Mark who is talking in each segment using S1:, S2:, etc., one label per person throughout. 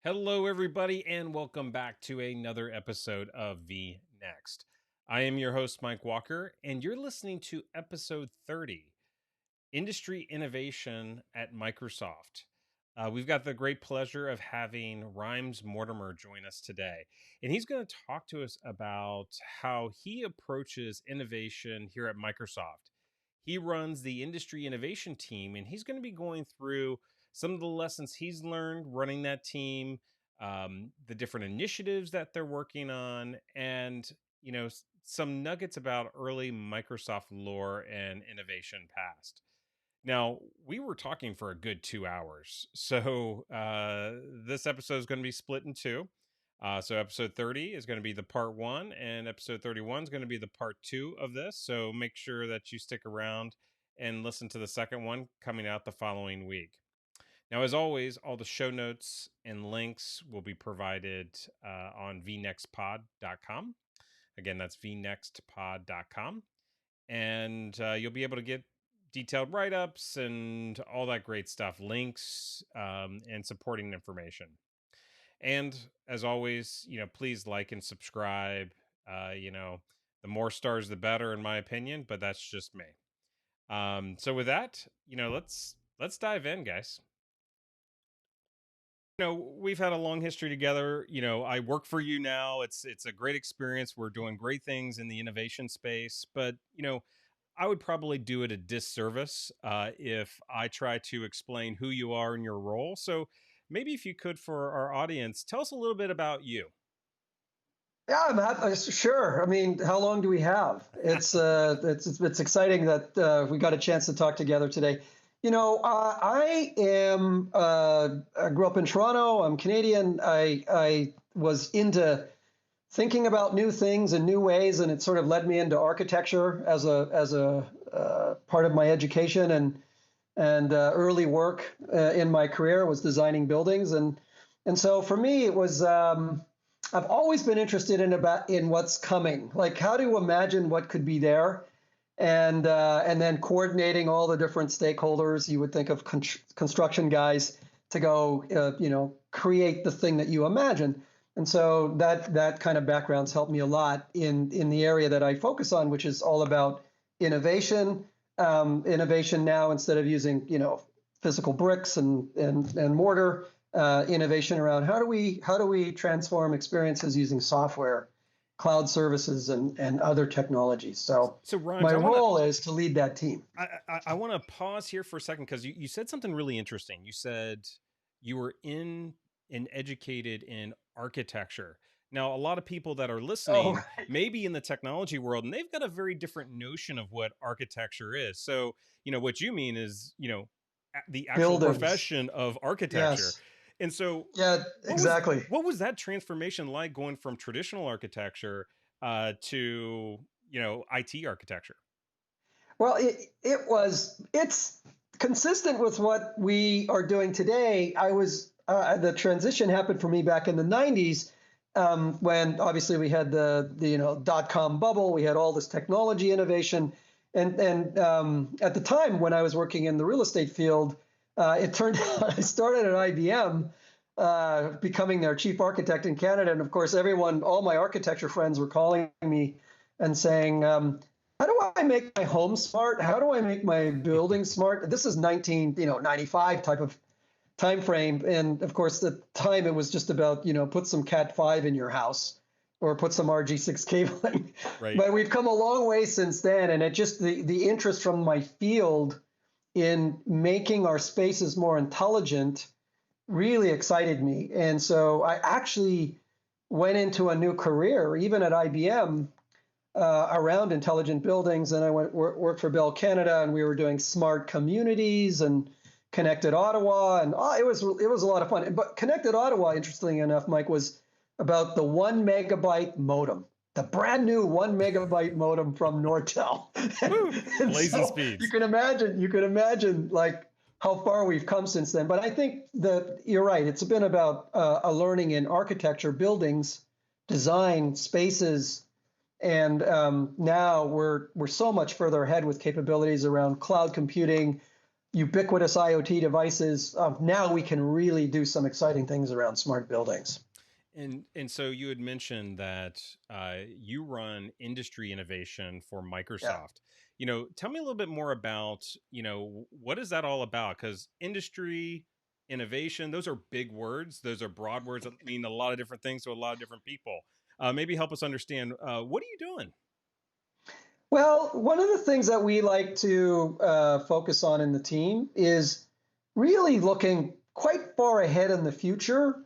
S1: Hello, everybody, and welcome back to another episode of V Next. I am your host, Mike Walker, and you're listening to episode 30 Industry Innovation at Microsoft. We've got the great pleasure of having Rimes Mortimer join us today, and he's going to talk to us about how he approaches innovation here at Microsoft. He runs the industry innovation team, and he's going to be going through some of the lessons he's learned running that team, the different initiatives that they're working on, and some nuggets about early Microsoft lore and innovation past. Now, we were talking for a good 2 hours. So this episode is going to be split in two. So episode 30 is going to be the part one, and episode 31 is going to be the part two of this. So make sure that you stick around and listen to the second one coming out the following week. Now, as always, all the show notes and links will be provided on vnextpod.com. Again, that's vnextpod.com. And you'll be able to get detailed write-ups and all that great stuff, links and supporting information. And as always, please like and subscribe. The more stars, the better, in my opinion, but that's just me. So with that, let's dive in, guys. We've had a long history together. I work for you now. It's a great experience. We're doing great things in the innovation space, but I would probably do it a disservice if I try to explain who you are in your role. So maybe if you could, for our audience, tell us a little bit about you.
S2: Yeah, Matt, sure. I mean, how long do we have? It's exciting that we got a chance to talk together today. I grew up in Toronto. I'm Canadian. I was into thinking about new things and new ways, and it sort of led me into architecture as a part of my education and early work in my career was designing buildings, and so for me it was. I've always been interested in what's coming, like how to imagine what could be there, and then coordinating all the different stakeholders. You would think of construction guys to go, create the thing that you imagine. And so that kind of background's helped me a lot in the area that I focus on, which is all about innovation. Innovation now, instead of using physical bricks and mortar. Innovation around how do we transform experiences using software, cloud services, and other technologies. So
S1: Rimes,
S2: my role is to lead that team.
S1: I want to pause here for a second because you said something really interesting. You said you were in and educated in architecture. Now, a lot of people that are listening may be in the technology world, and they've got a very different notion of what architecture is. So, what you mean is, the actual
S2: Buildings.
S1: Profession of architecture.
S2: Yes.
S1: And so,
S2: yeah, exactly.
S1: What was that transformation like, going from traditional architecture to IT architecture?
S2: Well, it's consistent with what we are doing today. The transition happened for me back in the 90s, when obviously we had the .com bubble. We had all this technology innovation, and at the time when I was working in the real estate field. It turned out I started at IBM, becoming their chief architect in Canada. And of course, all my architecture friends were calling me and saying, how do I make my home smart? How do I make my building smart? This is 1995 type of time frame. And of course, the time it was just about, put some Cat 5 in your house or put some RG6 cabling.
S1: Right.
S2: But we've come a long way since then. And it just, the interest from my field in making our spaces more intelligent really excited me. And so I actually went into a new career, even at IBM, around intelligent buildings. And I worked for Bell Canada, and we were doing smart communities and Connected Ottawa. And it was a lot of fun. But Connected Ottawa, interestingly enough, Mike, was about the 1 megabyte modem. The brand new 1 megabyte modem from Nortel.
S1: Blazing speeds.
S2: You can imagine like how far we've come since then. But I think that you're right. It's been about a learning in architecture, buildings, design, spaces, and now we're so much further ahead with capabilities around cloud computing, ubiquitous IoT devices. Now we can really do some exciting things around smart buildings.
S1: And so you had mentioned that you run industry innovation for
S2: Yeah.
S1: Microsoft. Tell me a little bit more about, what is that all about? Because industry innovation, those are big words. Those are broad words that mean a lot of different things to a lot of different people. Maybe help us understand, what are you doing?
S2: Well, one of the things that we like to focus on in the team is really looking quite far ahead in the future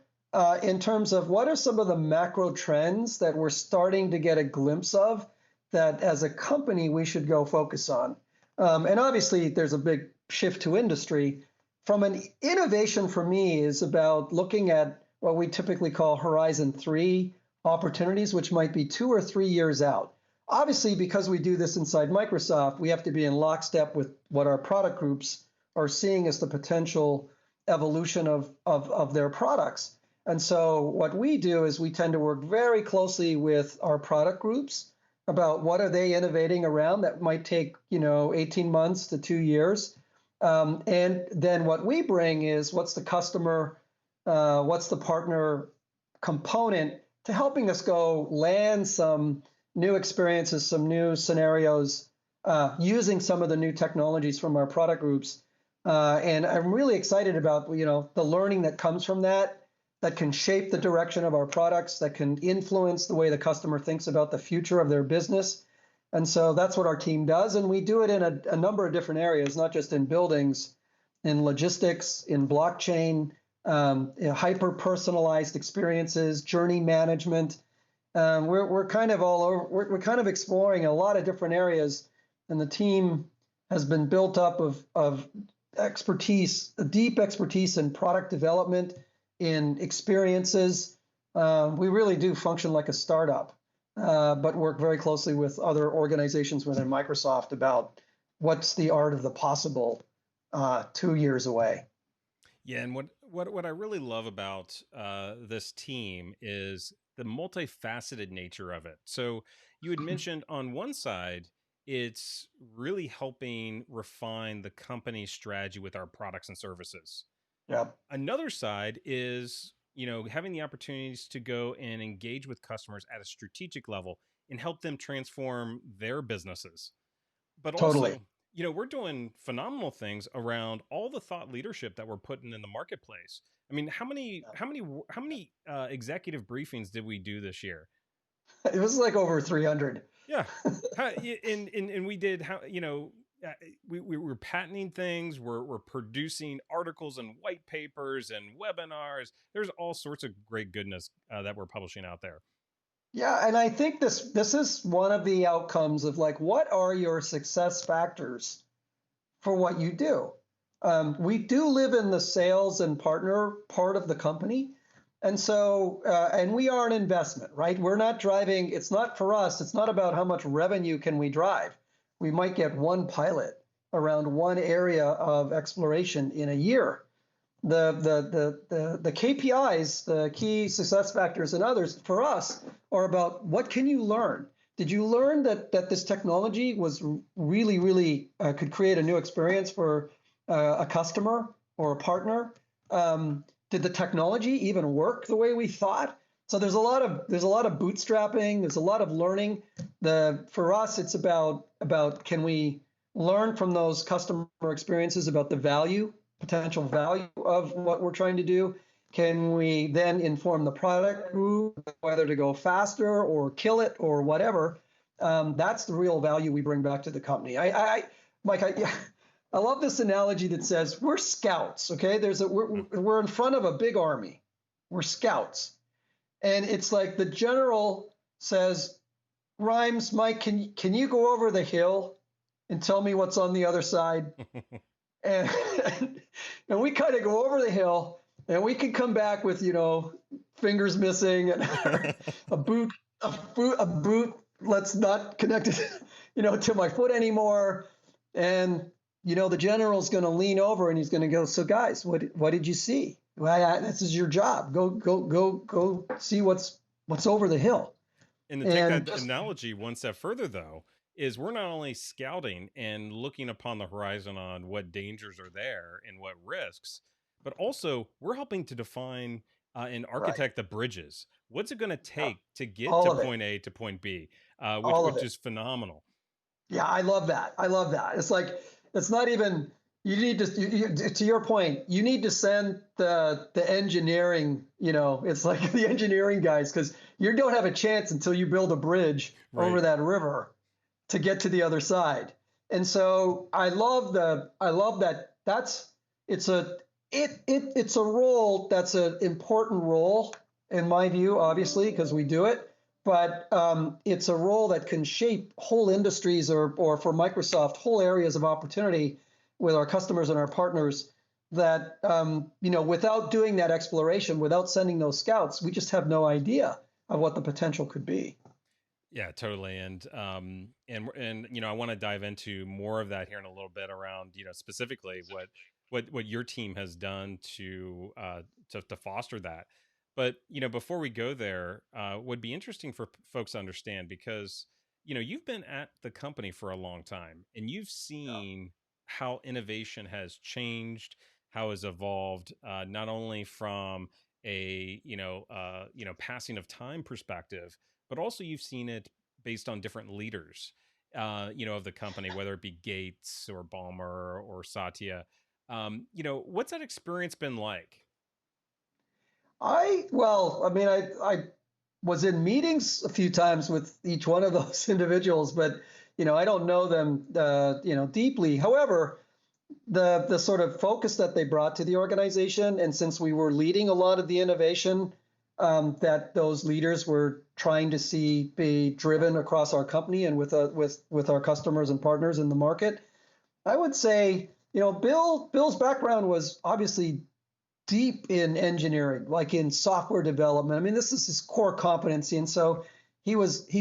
S2: in terms of what are some of the macro trends that we're starting to get a glimpse of that as a company we should go focus on. And obviously, there's a big shift to industry. From an innovation for me is about looking at what we typically call Horizon 3 opportunities, which might be 2 or 3 years out. Obviously, because we do this inside Microsoft, we have to be in lockstep with what our product groups are seeing as the potential evolution of their products. And so what we do is we tend to work very closely with our product groups about what are they innovating around that might take 18 months to 2 years. And then what we bring is what's the customer, what's the partner component to helping us go land some new experiences, some new scenarios, using some of the new technologies from our product groups. And I'm really excited about the learning that comes from that can shape the direction of our products, that can influence the way the customer thinks about the future of their business. And so that's what our team does. And we do it in a number of different areas, not just in buildings, in logistics, in blockchain, hyper personalized experiences, journey management. We're kind of all over, we're kind of exploring a lot of different areas, and the team has been built up of expertise, a deep expertise in product development, in experiences. We really do function like a startup, but work very closely with other organizations within Microsoft about what's the art of the possible 2 years away.
S1: Yeah, and what I really love about this team is the multifaceted nature of it. So you had mentioned on one side, it's really helping refine the company's strategy with our products and services.
S2: Yeah,
S1: Another side is, having the opportunities to go and engage with customers at a strategic level and help them transform their businesses. But
S2: totally.
S1: also, we're doing phenomenal things around all the thought leadership that we're putting in the marketplace. I mean, how many executive briefings did we do this year?
S2: It was like over 300.
S1: Yeah. And we did, we were patenting things, we're producing articles and white papers and webinars. There's all sorts of great goodness that we're publishing out there.
S2: Yeah, and I think this is one of the outcomes of like what are your success factors for what you do. We do live in the sales and partner part of the company, and so and we are an investment, right? We're not driving. It's not for us. It's not about how much revenue can we drive. We might get one pilot around one area of exploration in a year. The KPIs, the key success factors, and others for us are about what can you learn. Did you learn that this technology was really could create a new experience for a customer or a partner? Did the technology even work the way we thought? So there's a lot of bootstrapping. There's a lot of learning. For us, it's about can we learn from those customer experiences about the potential value of what we're trying to do? Can we then inform the product group whether to go faster or kill it or whatever? That's the real value we bring back to the company. Mike, I love this analogy that says we're scouts. Okay, we're in front of a big army. We're scouts, and it's like the general says, "Rimes, Mike, can you go over the hill and tell me what's on the other side?" and and we kind of go over the hill, and we can come back with fingers missing and a boot let's not connect it to my foot anymore. And the general's going to lean over and he's going to go, "So guys, what did you see? Well, this is your job. Go see what's over the hill."
S1: And to take
S2: And
S1: that
S2: just
S1: analogy one step further, though, is we're not only scouting and looking upon the horizon on what dangers are there and what risks, but also we're helping to define and
S2: Right.
S1: architect the bridges. What's it going to
S2: Yeah.
S1: take to get
S2: All
S1: to
S2: of it.
S1: point A to point B,
S2: All of
S1: which
S2: it.
S1: is phenomenal.
S2: Yeah, I love that. I love that. It's like it's not even you need to to your point, you need to send the engineering, it's like the engineering guys because you don't have a chance until you build a bridge over
S1: Right.
S2: that river to get to the other side. And so I love that it's a it's a role that's an important role in my view, obviously, because we do it. But it's a role that can shape whole industries or for Microsoft, whole areas of opportunity with our customers and our partners that, without doing that exploration, without sending those scouts, we just have no idea of what the potential could be.
S1: Yeah, totally. And I want to dive into more of that here in a little bit around, specifically what your team has done to foster that. But, before we go there, would be interesting for folks to understand because, you've been at the company for a long time and you've
S2: Yeah.
S1: seen how innovation has changed, how has evolved, not only from a, passing of time perspective, but also you've seen it based on different leaders, of the company, whether it be Gates or Balmer or Satya. What's that experience been like?
S2: I mean, I was in meetings a few times with each one of those individuals, but I don't know them, deeply. However, the sort of focus that they brought to the organization, and since we were leading a lot of the innovation that those leaders were trying to see be driven across our company and with our customers and partners in the market, I would say, Bill's background was obviously deep in engineering, like in software development. I mean, this is his core competency, and so he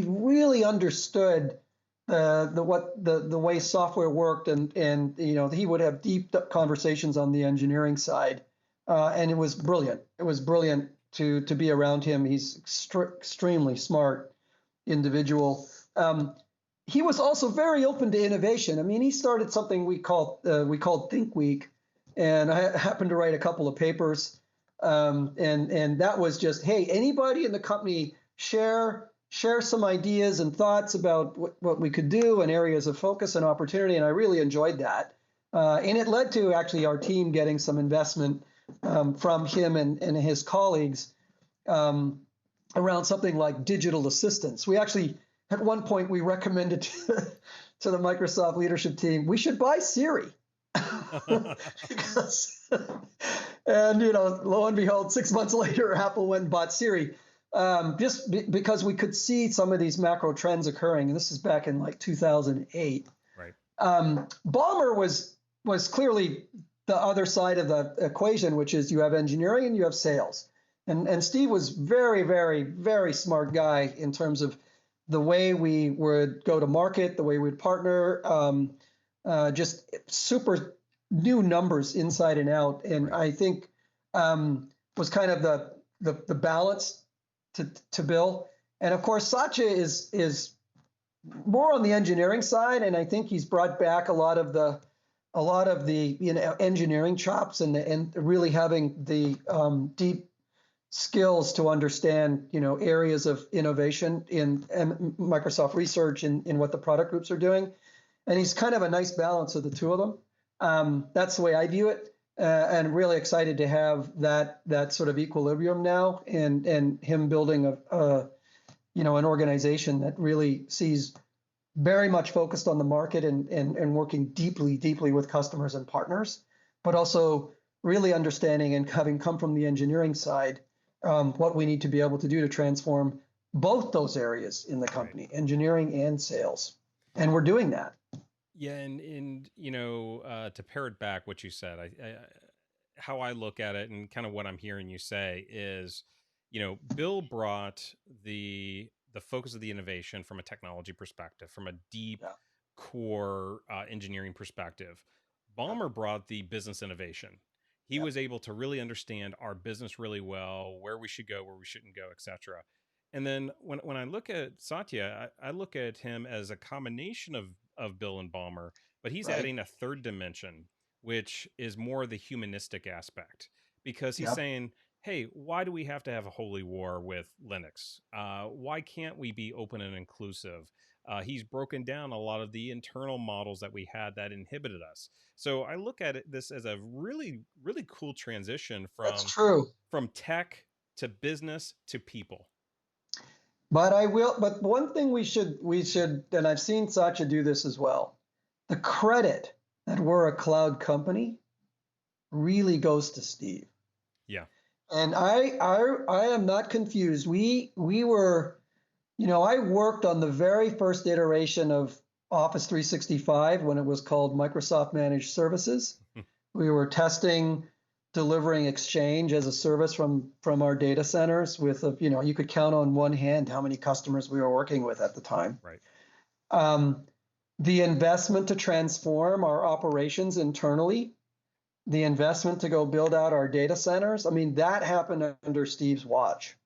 S2: really understood the way software worked, and he would have deep conversations on the engineering side, and it was brilliant. It was brilliant to be around him. He's extremely smart individual. He was also very open to innovation. I mean, he started something we called Think Week, and I happened to write a couple of papers, and that was just, hey, anybody in the company share some ideas and thoughts about what we could do and areas of focus and opportunity, and I really enjoyed that. And it led to actually our team getting some investment from him and his colleagues um, around something like digital assistants. We actually, at one point, we recommended to the Microsoft leadership team, we should buy Siri. Because, and lo and behold, 6 months later, Apple went and bought Siri, just because we could see some of these macro trends occurring. And this is back in like 2008.
S1: Right.
S2: Balmer was clearly the other side of the equation, which is you have engineering and you have sales. And Steve was very, very, very smart guy in terms of the way we would go to market, the way we'd partner, just super new numbers inside and out. And
S1: Right.
S2: I think was kind of the balance to Bill. And of course, Satya is more on the engineering side, and I think he's brought back a lot of the engineering chops and really having the deep skills to understand areas of innovation in Microsoft research and in what the product groups are doing, and he's kind of a nice balance of the two of them. That's the way I view it, and really excited to have that sort of equilibrium now, and him building an organization that really sees very much focused on the market and working deeply with customers and partners, but also really understanding and having come from the engineering side, what we need to be able to do to transform both those areas in the
S1: Right.
S2: company, engineering and sales. And we're doing that.
S1: Yeah, and to pare it back, what you said, how I look at it, and kind of what I'm hearing you say is, Bill brought the focus of the innovation from a technology perspective, from a deep
S2: Yeah.
S1: core engineering perspective.
S2: Yep.
S1: Balmer brought the business innovation. He
S2: Yep.
S1: was able to really understand our business really well, where we should go, where we shouldn't go, etc. And then when I look at Satya, I look at him as a combination of Bill and Ballmer, but he's
S2: Right.
S1: adding a third dimension, which is more the humanistic aspect, because he's
S2: Yep.
S1: saying, "Hey, why do we have to have a holy war with Linux? Why can't we be open and inclusive?" He's broken down a lot of the internal models that we had that inhibited us. So I look at this as a really cool transition
S2: That's true.
S1: from tech to business to people.
S2: But one thing we should, and I've seen Satya do this as well. The credit that we're a cloud company really goes to Steve.
S1: Yeah.
S2: And I am not confused. We were, I worked on the very first iteration of Office 365 when it was called Microsoft Managed Services. We were testing delivering Exchange as a service from our data centers with you could count on one hand how many customers we were working with at the time.
S1: Right.
S2: Um, the investment to transform our operations internally, the investment to go build out our data centers. I mean, that happened under Steve's watch,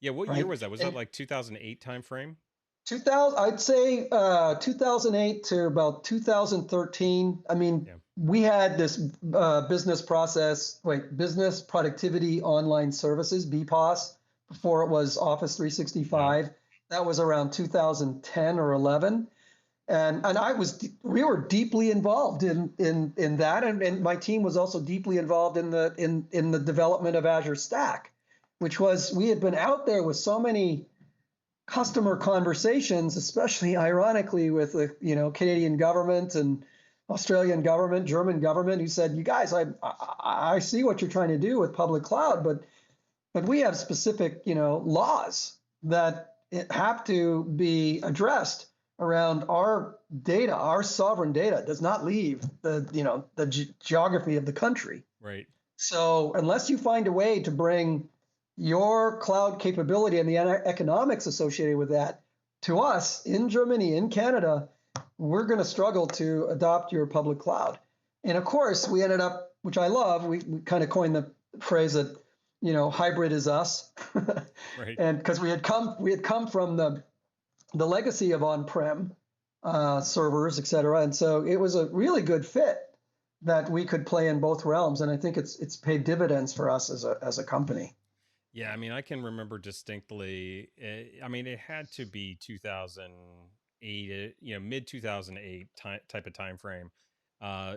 S1: Yeah, what year
S2: right?
S1: was that? Was that
S2: And
S1: like 2008 timeframe?
S2: 2000, I'd say 2008 to about 2013. I mean,
S1: Yeah.
S2: we had this business productivity online services, BPOS, before it was Office
S1: Yeah.
S2: 365. That was around 2010 or 11. And we were deeply involved in that. And my team was also deeply involved in the development of Azure Stack, which was, we had been out there with so many customer conversations, especially ironically with the Canadian government and Australian government, German government, who said, "You guys, I see what you're trying to do with public cloud, but we have specific laws that have to be addressed around our data. Our sovereign data does not leave the geography of the country.
S1: Right.
S2: So unless you find a way to bring your cloud capability and the economics associated with that to us in Germany, in Canada, we're going to struggle to adopt your public cloud." And of course, we ended up, which I love, we kind of coined the phrase that, hybrid is us.
S1: Right.
S2: And because we had come from the legacy of on-prem servers, et cetera. And so it was a really good fit that we could play in both realms. And I think it's paid dividends for us as a company.
S1: Yeah, I mean, I can remember distinctly. I mean, it had to be 2008, mid 2008 type of time frame.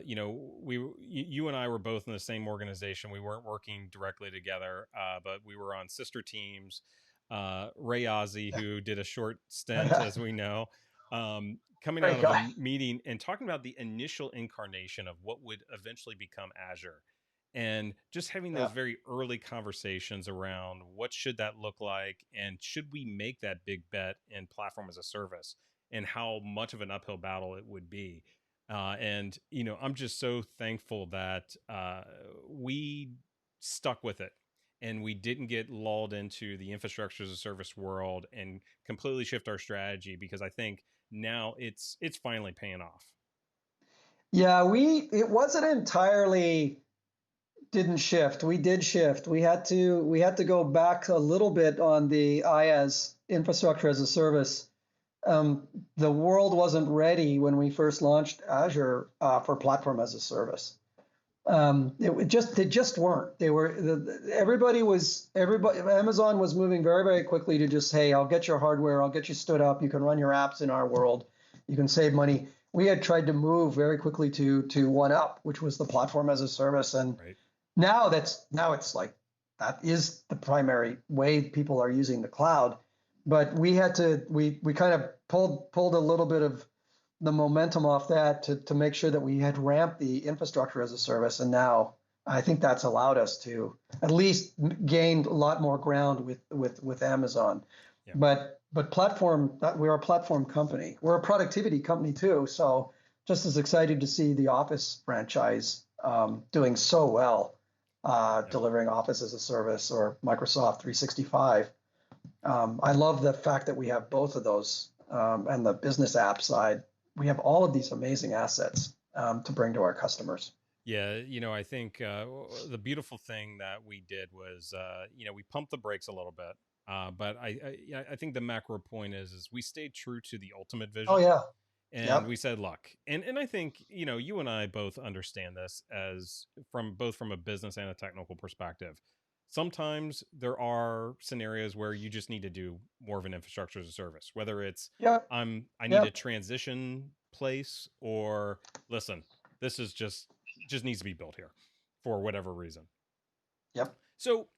S1: You and I were both in the same organization. We weren't working directly together, but we were on sister teams. Ray Ozzie, who did a short stint, as we know, coming out
S2: Great
S1: of a
S2: guy.
S1: meeting and talking about the initial incarnation of what would eventually become Azure, and just having those
S2: Yeah.
S1: very early conversations around what should that look like, and should we make that big bet in platform as a service, and how much of an uphill battle it would be. And I'm just so thankful that we stuck with it, and we didn't get lulled into the infrastructure as a service world and completely shift our strategy, because I think now it's finally paying off.
S2: Yeah, it wasn't entirely didn't shift. We did shift. We had to go back a little bit on the IaaS, infrastructure as a service. The world wasn't ready when we first launched Azure for platform as a service. They just weren't. Everybody. Amazon was moving very, very quickly to just, hey, I'll get your hardware, I'll get you stood up, you can run your apps in our world, you can save money. We had tried to move very quickly to one up, which was the platform as a service, and
S1: Right.
S2: now it's like that is the primary way people are using the cloud. But we kind of pulled a little bit of the momentum off that to make sure that we had ramped the infrastructure as a service. And now I think that's allowed us to at least gain a lot more ground with Amazon.
S1: Yeah.
S2: But we're a platform company. We're a productivity company too. So just as excited to see the Office franchise doing so well,
S1: Yeah.
S2: delivering Office as a service or Microsoft 365. I love the fact that we have both of those, and the business app side. We have all of these amazing assets to bring to our customers.
S1: Yeah, I think the beautiful thing that we did was, we pumped the brakes a little bit. But yeah, I think the macro point is we stayed true to the ultimate
S2: Oh
S1: vision,
S2: yeah.
S1: and
S2: Yep.
S1: we said, look, and I think you and I both understand this as from a business and a technical perspective. Sometimes there are scenarios where you just need to do more of an infrastructure as a service, whether it's
S2: Yep.
S1: I need a
S2: Yep.
S1: transition place, or listen, this is just needs to be built here for whatever reason.
S2: Yep.
S1: So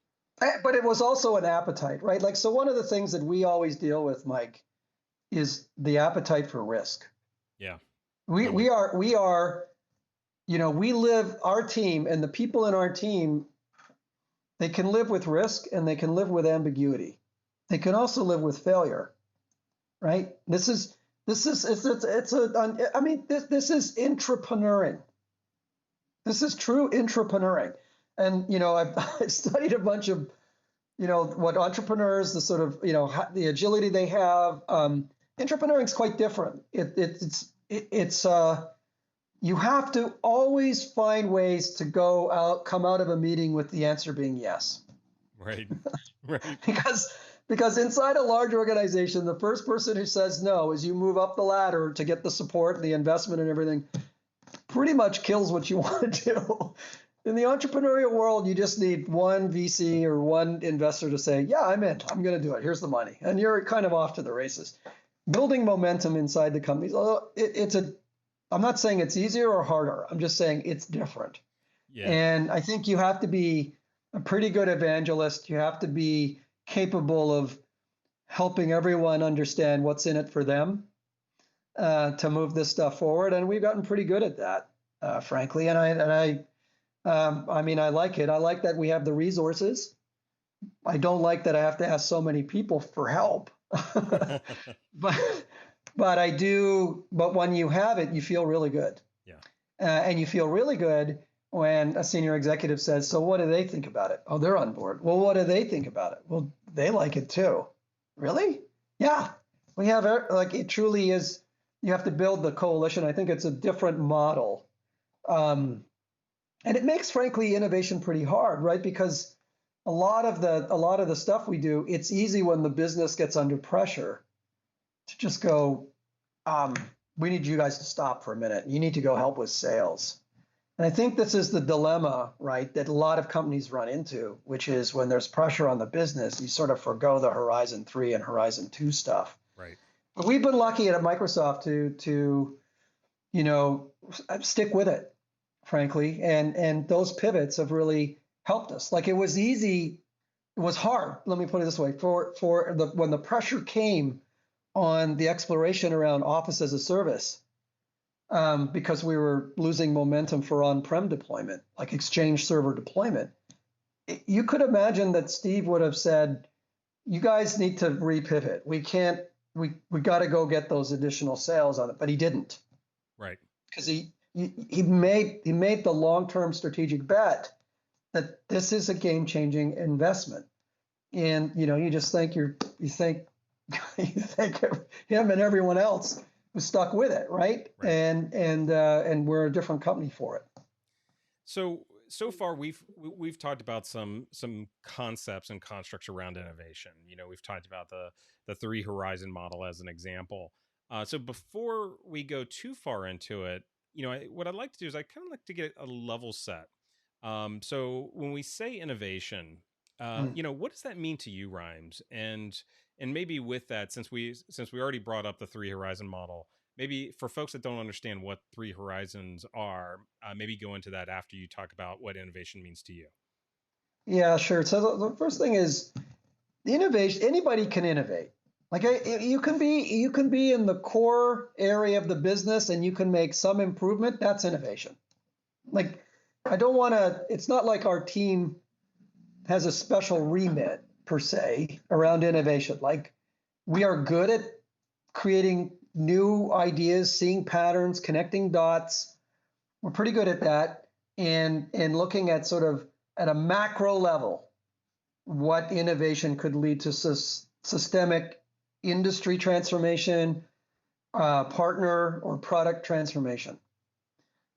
S2: But it was also an appetite, right? Like, so one of the things that we always deal with, Mike, is the appetite for risk.
S1: yeah,
S2: We
S1: totally.
S2: we are we are, we live our team, and the people in our team, they can live with risk and they can live with ambiguity. They can also live with failure, right? This is entrepreneuring. This is true entrepreneuring. And I've studied a bunch of what entrepreneurs, the sort of the agility they have. Entrepreneuring is quite different. It's you have to always find ways to come out of a meeting with the answer being yes.
S1: Right. Right.
S2: Because inside a large organization, the first person who says no, as you move up the ladder to get the support, the investment, and everything, pretty much kills what you want to do. In the entrepreneurial world, you just need one VC or one investor to say, yeah, I'm in. I'm going to do it. Here's the money. And you're kind of off to the races. Building momentum inside the companies, although I'm not saying it's easier or harder. I'm just saying it's different.
S1: Yeah.
S2: And I think you have to be a pretty good evangelist. You have to be capable of helping everyone understand what's in it for them to move this stuff forward. And we've gotten pretty good at that, frankly. I like it. I like that we have the resources. I don't like that I have to ask so many people for help. but but I do. But when you have it, you feel really good.
S1: Yeah.
S2: And you feel really good when a senior executive says, "So what do they think about it?" Oh, they're on board. Well, what do they think about it? Well, they like it too. Really? Yeah. We have like it truly is. You have to build the coalition. I think it's a different model. And it makes, frankly, innovation pretty hard, right? Because a lot of the stuff we do, it's easy when the business gets under pressure to just go, we need you guys to stop for a minute. You need to go help with sales. And I think this is the dilemma, right, that a lot of companies run into, which is when there's pressure on the business, you sort of forgo the Horizon 3 and Horizon 2 stuff.
S1: Right.
S2: But we've been lucky at Microsoft to stick with it, frankly, and those pivots have really helped us. Like, it was easy, it was hard. Let me put it this way: when the pressure came on the exploration around Office as a service, because we were losing momentum for on-prem deployment, like Exchange server deployment. You could imagine that Steve would have said, "You guys need to repivot. We can't. We got to go get those additional sales on it," but he didn't.
S1: Right.
S2: Because he made the long-term strategic bet that this is a game-changing investment, and you just think you think you think him and everyone else who stuck with it, right?
S1: Right.
S2: And we're a different company for it.
S1: So far we've talked about some concepts and constructs around innovation. We've talked about the three horizon model as an example. So before we go too far into it, what I'd like to do is I kind of like to get a level set. So when we say innovation, what does that mean to you, Rhymes? And maybe with that, since we already brought up the three horizon model, maybe for folks that don't understand what three horizons are, maybe go into that after you talk about what innovation means to you.
S2: Yeah, sure. So the first thing is the innovation. Anybody can innovate. Like, you can be in the core area of the business and you can make some improvement. That's innovation. Like, I don't want to. It's not like our team has a special remit per se around innovation. Like, we are good at creating new ideas, seeing patterns, connecting dots. We're pretty good at that, and looking at sort of at a macro level what innovation could lead to systemic industry transformation, partner or product transformation.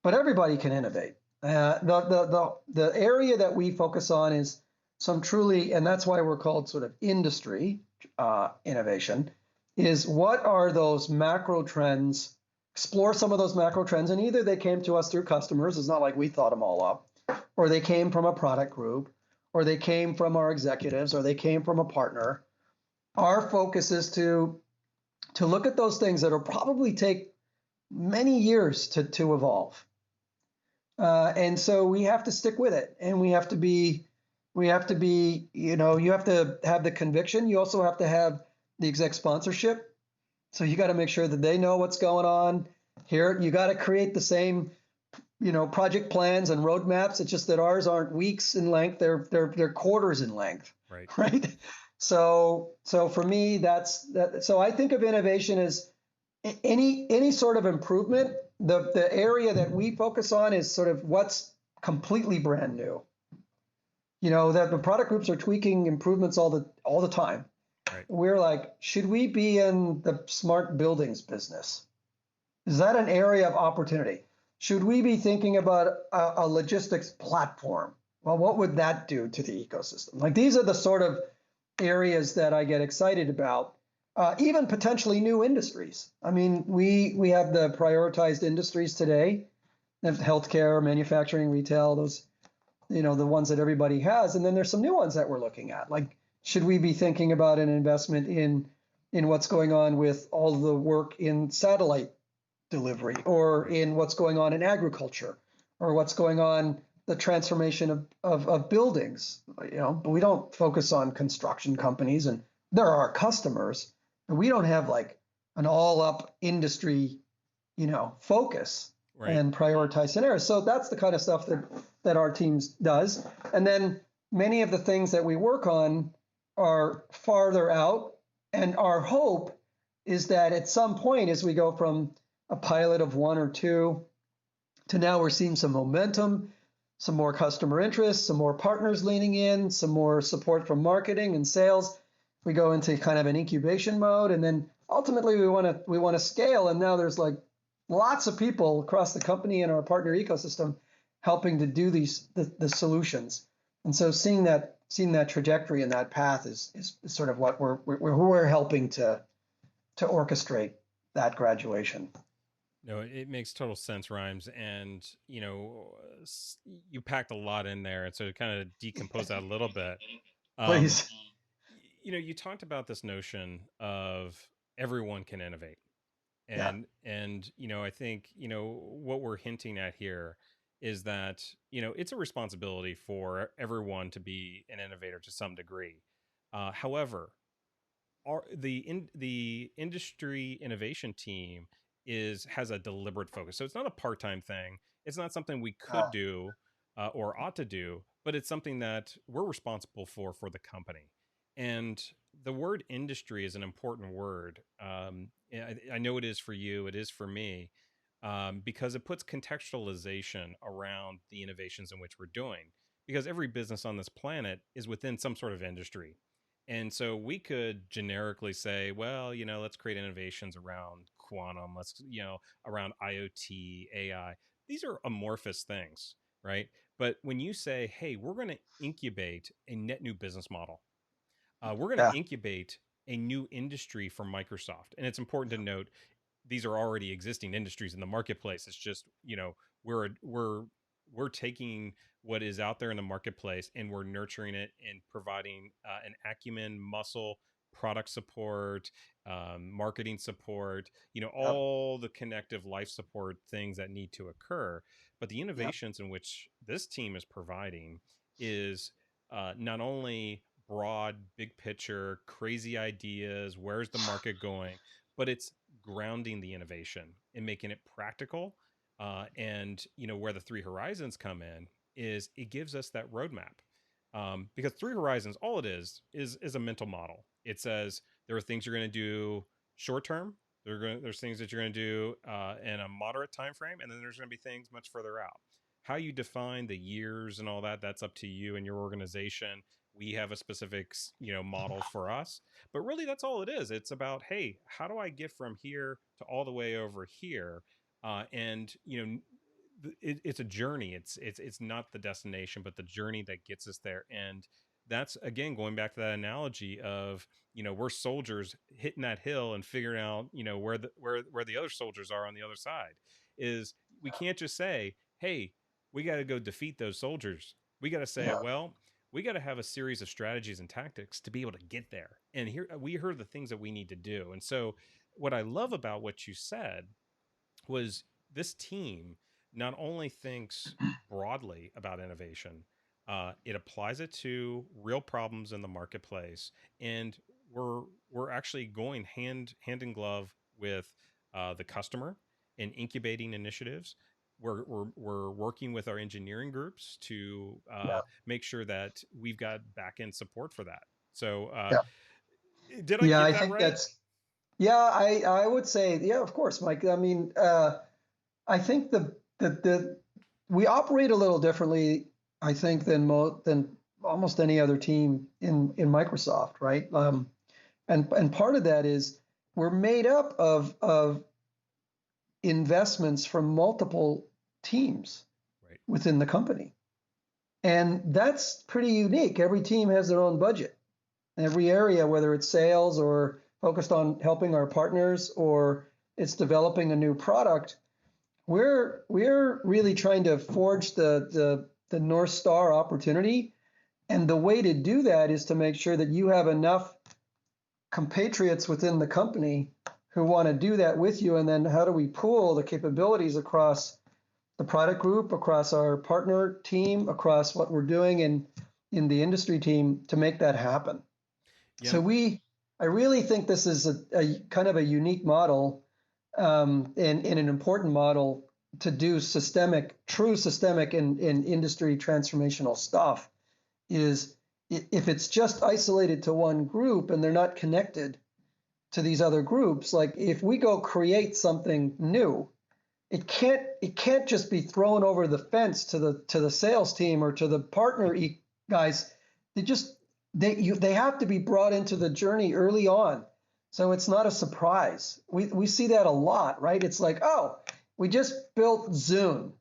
S2: But everybody can innovate. The area that we focus on is some truly, and that's why we're called sort of industry innovation, is what are those macro trends? Explore some of those macro trends, and either they came to us through customers, it's not like we thought them all up, or they came from a product group, or they came from our executives, or they came from a partner. Our focus is to look at those things that will probably take many years to evolve. And so we have to stick with it, and we have to be, you have to have the conviction. You also have to have the exec sponsorship. So you got to make sure that they know what's going on here. You got to create the same, project plans and roadmaps. It's just that ours aren't weeks in length; they're quarters in length,
S1: Right.
S2: right? So for me, that's that. So I think of innovation as any sort of improvement. The area that we focus on is sort of what's completely brand new. That the product groups are tweaking improvements all the time.
S1: Right.
S2: We're like, should we be in the smart buildings business? Is that an area of opportunity? Should we be thinking about a logistics platform? Well, what would that do to the ecosystem? Like these are the sort of areas that I get excited about. Even potentially new industries. I mean, we have the prioritized industries today, healthcare, manufacturing, retail, those, the ones that everybody has. And then there's some new ones that we're looking at. Like, should we be thinking about an investment in what's going on with all the work in satellite delivery, or
S1: Right.
S2: in what's going on in agriculture, or what's going on the transformation of buildings? But we don't focus on construction companies, and they're our customers, and we don't have like an all up industry, focus
S1: Right.
S2: and prioritize scenarios. So that's the kind of stuff that our teams does. And then many of the things that we work on are farther out, and our hope is that at some point, as we go from a pilot of one or two to now we're seeing some momentum, some more customer interest, some more partners leaning in, some more support from marketing and sales. We go into kind of an incubation mode, and then ultimately we want to scale. And now there's like lots of people across the company and our partner ecosystem helping to do the solutions. And so seeing that trajectory and that path is sort of what we're helping to orchestrate that graduation.
S1: No, it makes total sense, Rhymes, and you packed a lot in there, and so to kind of decompose that a little bit, um,
S2: Please.
S1: you talked about this notion of everyone can innovate,
S2: Yeah.
S1: and I think what we're hinting at here is that it's a responsibility for everyone to be an innovator to some degree. However, the industry innovation team has a deliberate focus. So it's not a part-time thing. It's not something we could do or ought to do, but it's something that we're responsible for the company. And the word industry is an important word. I know it is for you. It is for me. Because it puts contextualization around the innovations in which we're doing. Because every business on this planet is within some sort of industry, and so we could generically say, well, let's create innovations around quantum, around IoT, AI. These are amorphous things, right? But when you say, hey, we're going to incubate a net new business model, we're going to
S2: Yeah.
S1: incubate a new industry for Microsoft. And it's important to note these are already existing industries in the marketplace. It's just, we're we're we're taking what is out there in the marketplace and we're nurturing it and providing an acumen, muscle, product support, marketing support,
S2: Yep.
S1: all the connective life support things that need to occur. But the
S2: Yep.
S1: innovations in which this team is providing is not only broad, big picture, crazy ideas, where's the market going, but it's grounding the innovation and making it practical. And where the three horizons come in is it gives us that roadmap. Because three horizons, all it is a mental model. It says there are things you're going to do short term. There's things that you're going to do in a moderate time frame, and then there's going to be things much further out. How you define the years and all that, that's up to you and your organization. We have a specific model for us, but really that's all it is. It's about, hey, how do I get from here to all the way over here? And it's a journey. It's not the destination, but the journey that gets us there. And that's again going back to that analogy of, we're soldiers hitting that hill and figuring out, where the other soldiers are on the other side. Is we can't just say, hey, we got to go defeat those soldiers. We got to say,
S2: Yeah.
S1: well, we got to have a series of strategies and tactics to be able to get there. And here we heard the things that we need to do. And so what I love about what you said was this team not only thinks broadly about innovation, it applies it to real problems in the marketplace, and we're actually going hand in glove with the customer and incubating initiatives. We're working with our engineering groups to
S2: Yeah.
S1: make sure that we've got back end support for that. So,
S2: Yeah.
S1: did I
S2: Yeah,
S1: get
S2: I
S1: that
S2: think
S1: right?
S2: that's, yeah, I would say, yeah, of course, Mike. I mean, I think the we operate a little differently, I think, than almost any other team in Microsoft, right? And part of that is we're made up of investments from multiple teams
S1: Right.
S2: within the company. And that's pretty unique. Every team has their own budget. Every area, whether it's sales or focused on helping our partners or it's developing a new product, we're really trying to forge the North Star opportunity. And the way to do that is to make sure that you have enough compatriots within the company who want to do that with you. And then how do we pool the capabilities across the product group, across our partner team, across what we're doing in the industry team to make that happen?
S1: Yeah.
S2: So I really think this is a kind of a unique model, and an important model to do true systemic in industry transformational stuff. Is if it's just isolated to one group and they're not connected to these other groups, like if we go create something new, it can't just be thrown over the fence to the sales team or to the partner guys. They just they have to be brought into the journey early on, so it's not a surprise. We see that a lot, right? It's like, oh, we just built Zune.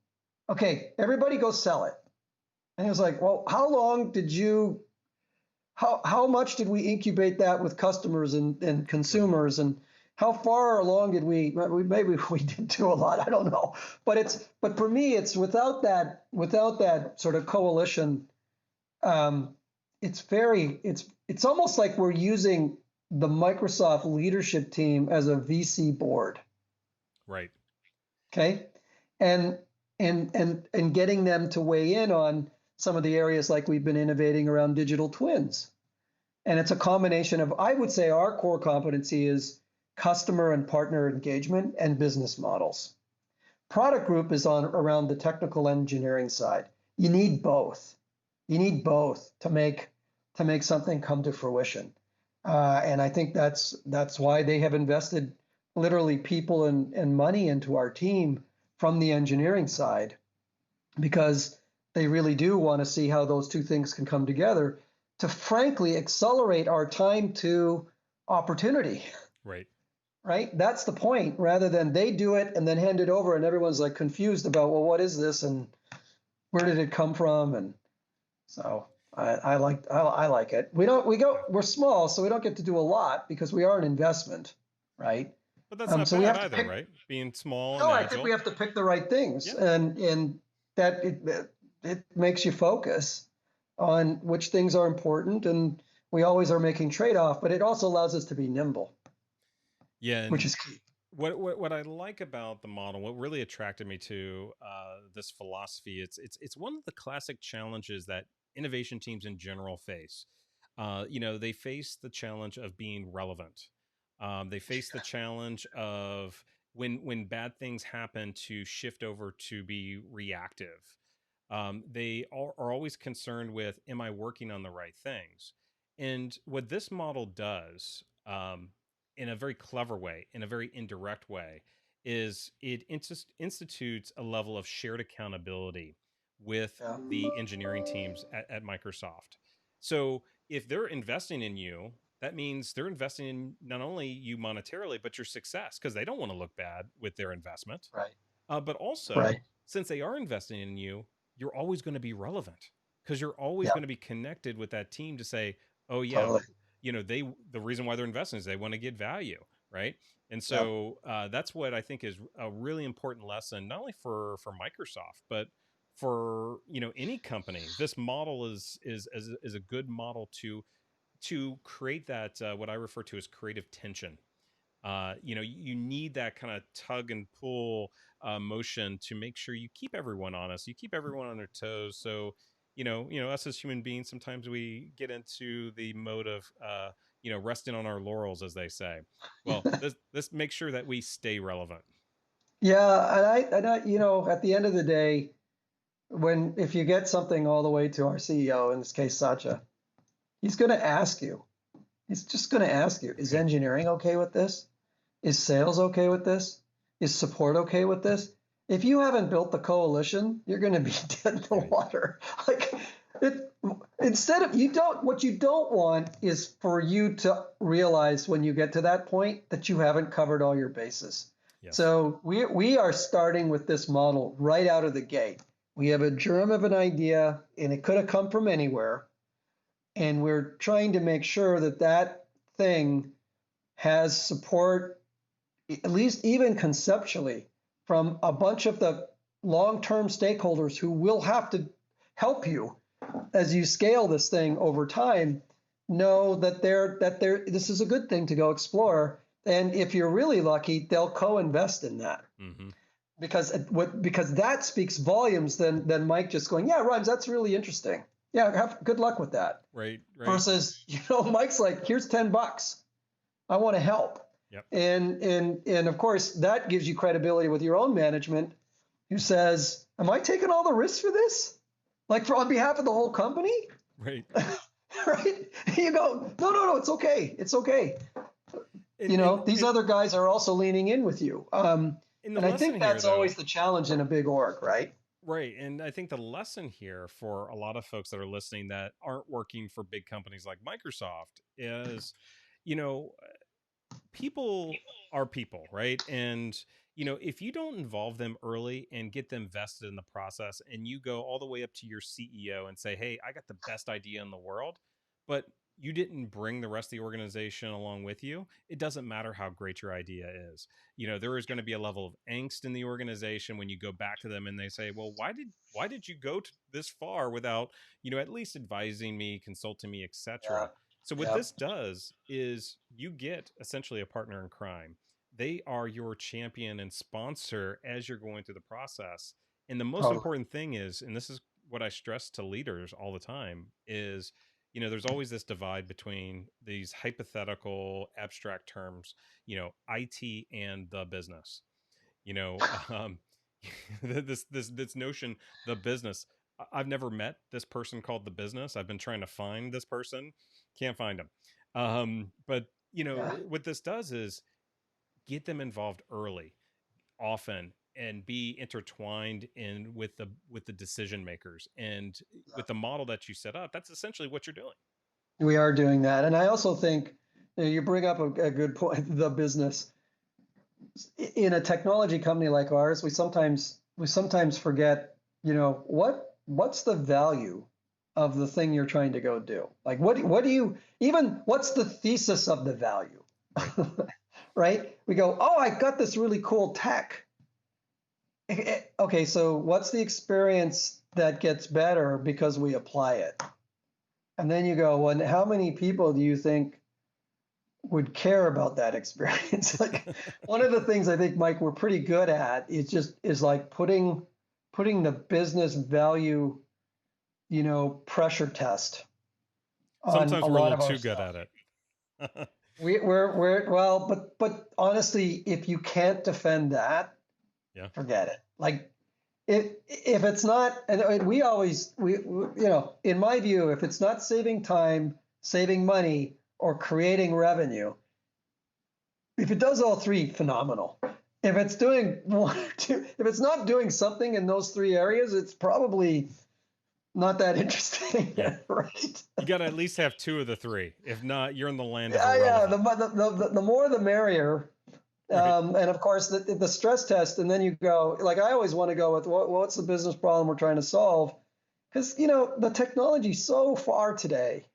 S2: Okay, everybody go sell it. And it was like, well, how much did we incubate that with customers and
S1: Right.
S2: consumers, and how far along did maybe we didn't do a lot, I don't know, but for me it's without that sort of coalition. um, it's almost like we're using the Microsoft leadership team as a VC board.
S1: Right.
S2: Okay. and and getting them to weigh in on some of the areas like we've been innovating around digital twins. And it's a combination of, I would say, our core competency is customer and partner engagement and business models. Product group is on around the technical engineering side. You need both. You need both to make something come to fruition. And I think that's why they have invested literally people and money into our team from the engineering side, because they really do want to see how those two things can come together to frankly accelerate our time to opportunity.
S1: Right.
S2: Right? That's the point, rather than they do it and then hand it over and everyone's like confused about, well, what is this and where did it come from? And so I like it.
S1: Yeah.
S2: We're small, so we don't get to do a lot because we are an investment, right?
S1: But that's not
S2: So we
S1: bad
S2: have to
S1: either,
S2: pick.
S1: right? Being small and
S2: No, I think we
S1: agile.
S2: have to pick the right things,
S1: Yeah.
S2: and that it makes you focus on which things are important, and we always are making trade-off, but it also allows us to be nimble,
S1: Yeah.
S2: which
S1: And
S2: is key.
S1: what I like about the model, what really attracted me to this philosophy, it's one of the classic challenges that innovation teams in general face. They face the challenge of being relevant. They face the challenge of when bad things happen to shift over to be reactive. They are always concerned with, am I working on the right things? And what this model does, in a very clever way, in a very indirect way, is it institutes a level of shared accountability with
S2: Yeah.
S1: the engineering teams at Microsoft. So if they're investing in you, that means they're investing in not only you monetarily, but your success, because they don't want to look bad with their investment.
S2: Right.
S1: But also,
S2: Right.
S1: since they are investing in you, you're always going to be relevant. because you're always
S2: Yeah,
S1: going to be connected with that team to say, oh yeah,
S2: totally.
S1: the reason why they're investing is they want to get value, right? And
S2: Yeah.
S1: so that's what I think is a really important lesson, not only for Microsoft, but for any company. This model is a good model to create that what I refer to as creative tension. You need that kind of tug and pull motion to make sure you keep everyone honest, you keep everyone on their toes. So us as human beings, sometimes we get into the mode of resting on our laurels, as they say. Well, this makes sure that we stay relevant.
S2: Yeah, at the end of the day, if you get something all the way to our CEO, in this case, Satya, he's going to ask you. He's just going to ask you, is
S1: Right.
S2: engineering okay with this? Is sales okay with this? Is support okay with this? If you haven't built the coalition, you're going to be dead in the
S1: Right.
S2: water. Like it, instead of what you don't want is for you to realize when you get to that point that you haven't covered all your bases.
S1: Yes.
S2: So we are starting with this model right out of the gate. We have a germ of an idea, and it could have come from anywhere. And we're trying to make sure that that thing has support, at least even conceptually, from a bunch of the long-term stakeholders who will have to help you as you scale this thing over time. Know that this is a good thing to go explore, and if you're really lucky, they'll co-invest in that
S1: Mm-hmm.
S2: because that speaks volumes than Mike just going, yeah, Rimes, that's really interesting. Yeah, good luck with that.
S1: Right. Right.
S2: Versus, Mike's like, here's $10. I want to help.
S1: Yep.
S2: And of course, that gives you credibility with your own management who says, am I taking all the risks for this? Like on behalf of the whole company?
S1: Right.
S2: Right? You go, no, it's okay. It's okay. These
S1: And
S2: other guys are also leaning in with you.
S1: in the
S2: And I
S1: lesson
S2: think
S1: here,
S2: that's
S1: though.
S2: always the challenge in a big org, right?
S1: Right. And I think the lesson here for a lot of folks that are listening that aren't working for big companies like Microsoft is, you know, people are people, right? And if you don't involve them early and get them vested in the process, and you go all the way up to your CEO and say, hey, I got the best idea in the world, but you didn't bring the rest of the organization along with you, it doesn't matter how great your idea is. There is going to be a level of angst in the organization when you go back to them and they say, well, why did you go this far without at least advising me, consulting me,
S2: Yeah.
S1: etc. So what
S2: Yeah.
S1: this does is you get essentially a partner in crime. They are your champion and sponsor as you're going through the process. And the most
S2: Totally.
S1: important thing is, and this is what I stress to leaders all the time, is there's always this divide between these hypothetical abstract terms, IT and the business. You know, um, this notion, the business. I've never met this person called the business. I've been trying to find this person, can't find them. But
S2: Yeah.
S1: what this does is get them involved early, often, and be intertwined in with the decision makers, and
S2: Yeah.
S1: with the model that you set up. That's essentially what you're doing.
S2: We are doing that. And I also think you bring up a good point, the business. In a technology company like ours, we sometimes forget, what's the value of the thing you're trying to go do? Like what do you even what's the thesis of the value?
S1: Right.
S2: Right? We go, oh, I got this really cool tech. Okay, so what's the experience that gets better because we apply it? And then you go, well, how many people do you think would care about that experience? Like one of the things I think, Mike, we're pretty good at is like putting the business value, pressure test on a
S1: Sometimes we're a
S2: lot
S1: little
S2: of our
S1: too good
S2: stuff.
S1: at it.
S2: We're well, but honestly, if you can't defend that,
S1: Yeah.
S2: forget it. Like if it's not, and we always in my view, if it's not saving time, saving money, or creating revenue, if it does all three, phenomenal. If it's doing one or two, if it's not doing something in those three areas, it's probably not that interesting,
S1: Yeah.
S2: right?
S1: You got to at least have two of the three. If not, you're in the land of
S2: Yeah.
S1: irrelevant.
S2: The more the merrier.
S1: Right.
S2: And of course, the stress test, and then you go, like I always want to go with what's the business problem we're trying to solve, Because, the technology's so far today,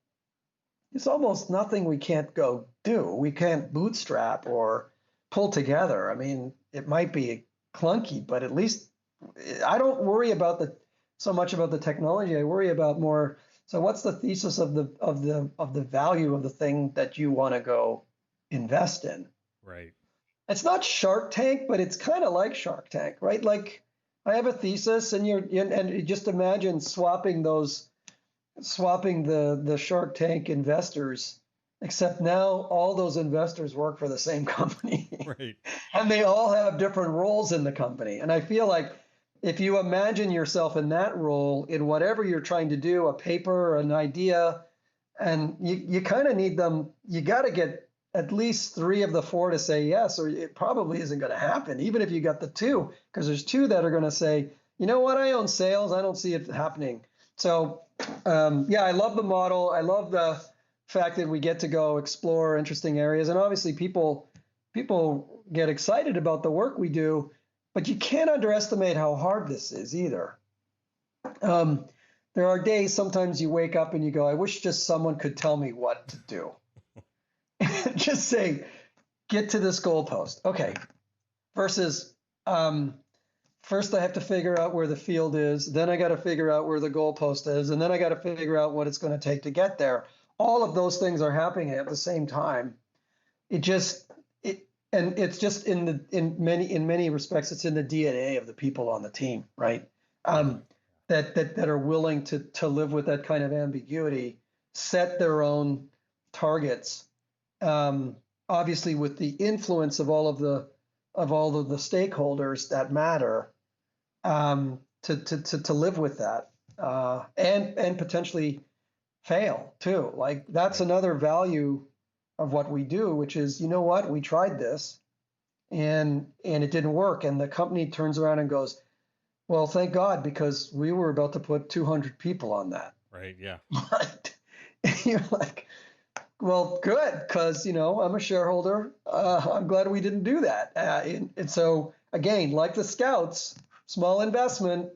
S2: there's almost nothing we can't go do. We can't bootstrap or pull together. I mean, it might be clunky, but at least I don't worry about so much about the technology. I worry about more. So what's the thesis of the value of the thing that you want to go invest in?
S1: Right.
S2: It's not Shark Tank, but it's kind of like Shark Tank, right? Like I have a thesis, and you just imagine swapping the Shark Tank investors, except now all those investors work for the same company,
S1: Right.
S2: and they all have different roles in the company. And I feel like if you imagine yourself in that role in whatever you're trying to do, a paper or an idea, and you kind of need them, you got to get at least 3 of the 4 to say yes, or it probably isn't going to happen, even if you got the 2, because there's 2 that are going to say, you know what, I own sales, I don't see it happening. So yeah, I love the model. I love the fact that we get to go explore interesting areas, and obviously people get excited about the work we do, but you can't underestimate how hard this is either. Um, there are days sometimes you wake up and you go, I wish just someone could tell me what to do. Just say, get to this goalpost. Okay. Versus first I have to figure out where the field is, then I got to figure out where the goalpost is, and then I got to figure out what it's going to take to get there. All of those things are happening at the same time. And it's just in many respects, it's in the DNA of the people on the team, right?
S1: Yeah.
S2: That are willing to live with that kind of ambiguity, set their own targets, obviously with the influence of all of the stakeholders that matter, to live with that, and potentially fail too. Like that's
S1: Right.
S2: another value of what we do, which is, you know what, we tried this and it didn't work, and the company turns around and goes, well, thank God, because we were about to put 200 people on that.
S1: Right. Yeah.
S2: Right? You're like, well, good, because I'm a shareholder. I'm glad we didn't do that. And so again, like the scouts, small investment.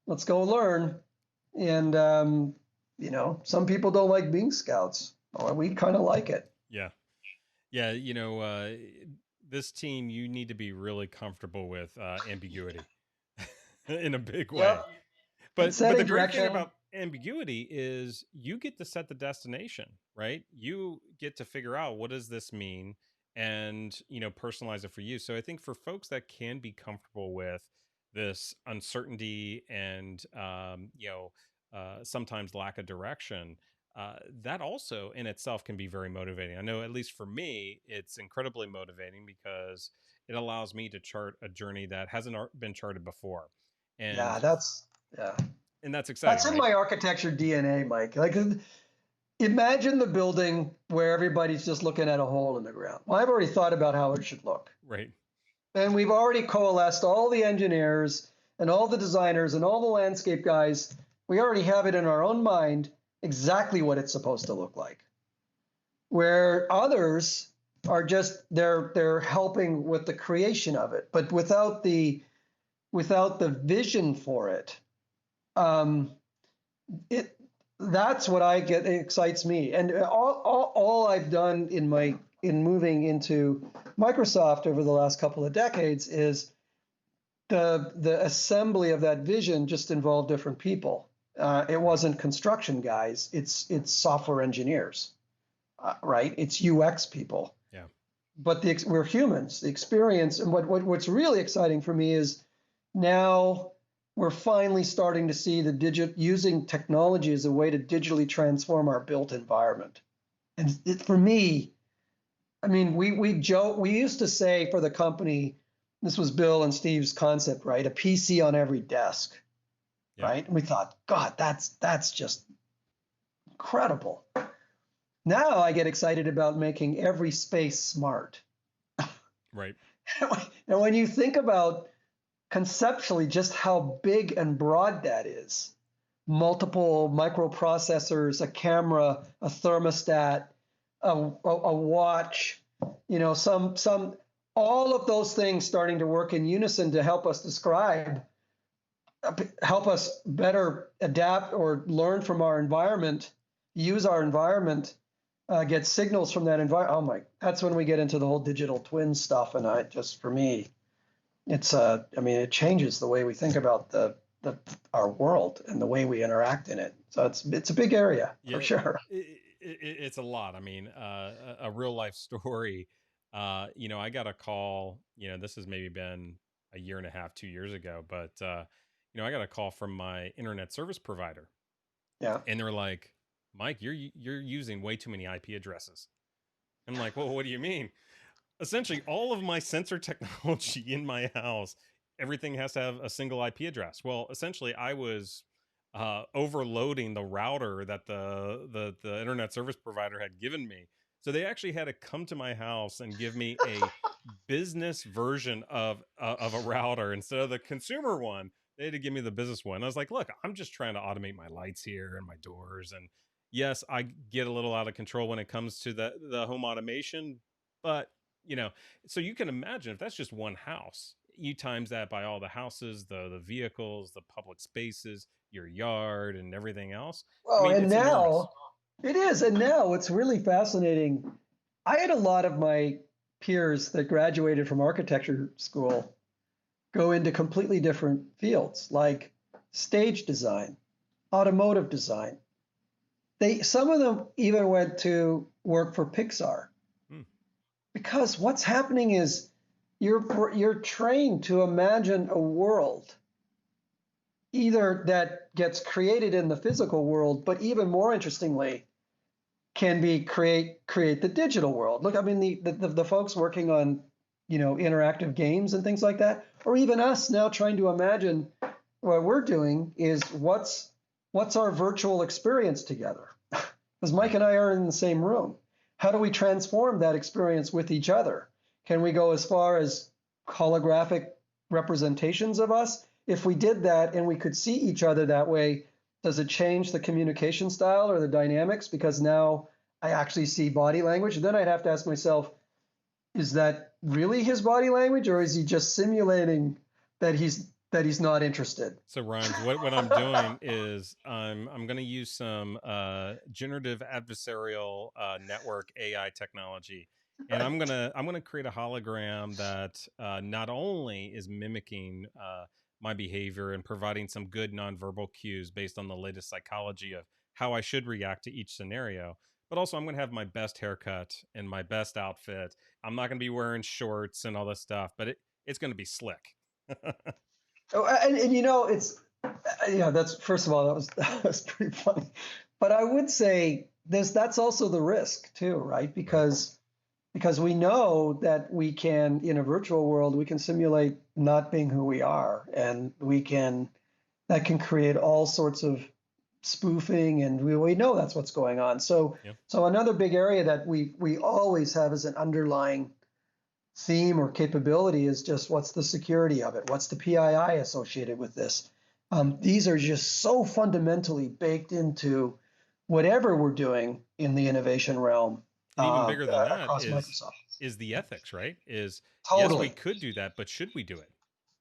S2: Let's go learn. And some people don't like being scouts. Or we kind of like it.
S1: Yeah. Yeah. This team, you need to be really comfortable with ambiguity in a big way.
S2: Yep. And
S1: But the
S2: setting
S1: great thing
S2: direction.
S1: about ambiguity is you get to set the destination, right? You get to figure out what does this mean and, personalize it for you. So I think for folks that can be comfortable with this uncertainty and sometimes lack of direction, that also in itself can be very motivating. I know at least for me, it's incredibly motivating because it allows me to chart a journey that hasn't been charted before.
S2: Yeah,
S1: And
S2: yeah.
S1: that's exciting,
S2: That's in
S1: right?
S2: my architecture DNA, Mike. Like, imagine the building where everybody's just looking at a hole in the ground. Well, I've already thought about how it should look.
S1: Right.
S2: And we've already coalesced all the engineers and all the designers and all the landscape guys. We already have it in our own mind exactly what it's supposed to look like. Where others are just they're helping with the creation of it, but without the vision for it. Um, it that's what I get, it excites me. And all I've done in moving into Microsoft over the last couple of decades is the assembly of that vision just involved different people. It
S1: Right.
S2: wasn't construction guys. It's software engineers, right? It's UX people.
S1: Yeah.
S2: But we're humans. The experience, and what's really exciting for me is now we're finally starting to see using technology as a way to digitally transform our built environment. And for me, I mean, we used to say for the company, this was Bill and Steve's concept, right? A PC on every desk,
S1: Yeah.
S2: right? And we thought, God, that's just incredible. Now I get excited about making every space smart.
S1: Right.
S2: And when you think about conceptually just how big and broad that is, multiple microprocessors, a camera, a thermostat, a watch, some all of those things starting to work in unison to help us describe help us better adapt or learn from our environment, use our environment, get signals from that environment. Oh my, that's when we get into the whole digital twin stuff. And for me, I mean, it changes the way we think about the our world and the way we interact in it. So it's a big area
S1: Yeah,
S2: for sure.
S1: it's a lot. I mean, a real life story. I got a call. This has maybe been a year and a half, 2 years ago, but I got a call from my internet service provider,
S2: Yeah.
S1: and they're like, "Mike, you're using way too many IP addresses." I'm like, "Well, what do you mean?" Essentially, all of my sensor technology in my house, everything has to have a single IP address. Well, essentially, I was overloading the router that the internet service provider had given me. So they actually had to come to my house and give me a business version of a router instead of the consumer one. They had to give me the business one. I was like, look, I'm just trying to automate my lights here and my doors. And yes, I get a little out of control when it comes to the home automation, but you know, so you can imagine if that's just one house, you times that by all the houses, the vehicles, the public spaces, your yard, and everything else. I
S2: Well,
S1: mean,
S2: and
S1: it's enormous.
S2: now it is. And now it's really fascinating. I had a lot of my peers that graduated from architecture school go into completely different fields like stage design, automotive design. Some of them even went to work for Pixar
S1: Hmm.
S2: because what's happening is you're trained to imagine a world either that gets created in the physical world, but even more interestingly, can be create the digital world. Look, I mean the folks working on interactive games and things like that, or even us now trying to imagine what we're doing is what's our virtual experience together? Because Mike
S1: Right.
S2: and I are in the same room. How do we transform that experience with each other? Can we go as far as holographic representations of us? If we did that and we could see each other that way, does it change the communication style or the dynamics? Because now I actually see body language. Then I'd have to ask myself, is that really his body language, or is he just simulating that he's not interested?
S1: So Rhymes, what I'm doing is I'm going to use some generative adversarial network AI technology, and I'm gonna create a hologram that not only is mimicking my behavior and providing some good nonverbal cues based on the latest psychology of how I should react to each scenario, but also I'm gonna have my best haircut and my best outfit. I'm not gonna be wearing shorts and all this stuff, but it's gonna be slick.
S2: Oh, and it's yeah. That's first of all, that was pretty funny, but I would say that's also the risk too, right?
S1: Right.
S2: Because we know that we can in a virtual world we can simulate not being who we are, and that can create all sorts of spoofing, and we know that's what's going on. So
S1: Yeah.
S2: so another big area that we always have as an underlying theme or capability is just what's the security of it? What's the PII associated with this? These are just so fundamentally baked into whatever we're doing in the innovation realm
S1: And even bigger than that
S2: across Microsoft.
S1: is the ethics, right? Is yes, we
S2: Totally
S1: could do that, but should we do it?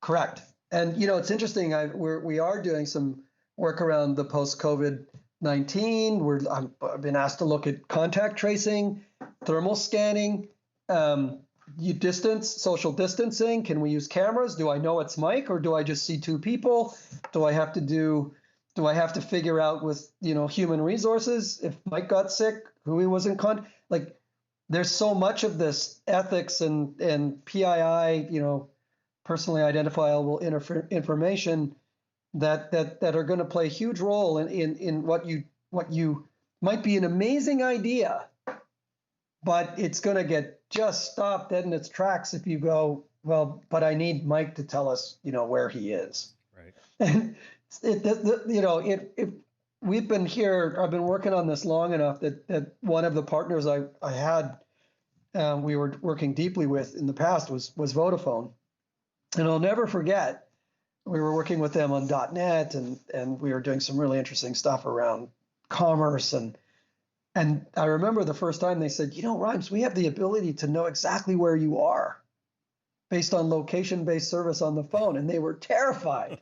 S2: correct. And it's interesting. We are doing some work around the post COVID-19. I've been asked to look at contact tracing, thermal scanning, um, social distancing. Can we use cameras? Do I know it's Mike, or do I just see two people? Do I have to do? Do I have to figure out with human resources if Mike got sick, who he was in contact? Like, there's so much of this ethics and PII, personally identifiable information that are going to play a huge role in what you might be an amazing idea, but it's going to get just stopped dead in its tracks if you go, well, but I need Mike to tell us, where he is.
S1: Right.
S2: And we've been here. I've been working on this long enough that one of the partners I had, we were working deeply with in the past was Vodafone, and I'll never forget. We were working with them on .NET, and we were doing some really interesting stuff around commerce, and I remember the first time they said, Rhymes, we have the ability to know exactly where you are based on location-based service on the phone, and they were terrified.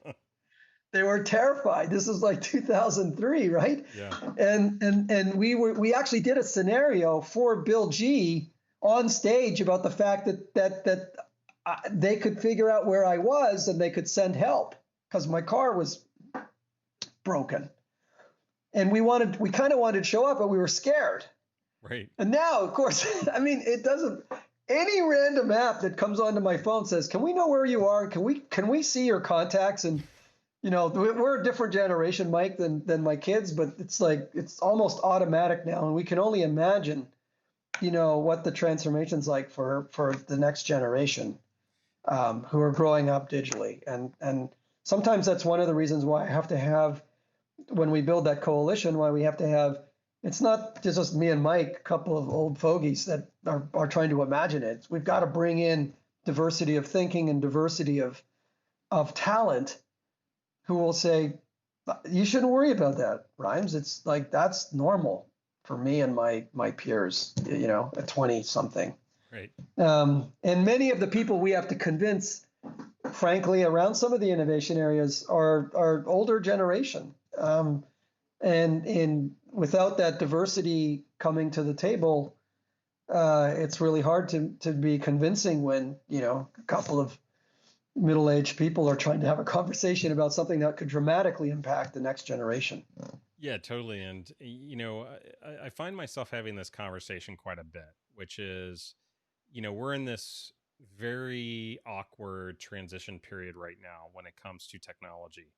S2: They were terrified. This was like 2003, right?
S1: Yeah.
S2: And we actually did a scenario for Bill G on stage about the fact that they could figure out where I was and they could send help because my car was broken. And we kind of wanted to show up, but we were scared.
S1: Right.
S2: And now, of course, I mean, it doesn't. Any random app that comes onto my phone says, "Can we know where you are? Can we see your contacts?" And we're a different generation, Mike, than my kids, but it's like it's almost automatic now, and we can only imagine, what the transformation's like for the next generation, who are growing up digitally, and sometimes that's one of the reasons why I have to have when we build that coalition, why we have to have. It's not just me and Mike, a couple of old fogies that are trying to imagine it. We've got to bring in diversity of thinking and diversity of talent who will say, you shouldn't worry about that, Rhymes. It's like that's normal for me and my peers, at 20 something.
S1: Right.
S2: And many of the people we have to convince, frankly, around some of the innovation areas are older generation. And without that diversity coming to the table, it's really hard to be convincing when, a couple of middle-aged people are trying to have a conversation about something that could dramatically impact the next generation.
S1: Yeah, totally. And, I find myself having this conversation quite a bit, which is, we're in this very awkward transition period right now when it comes to technology.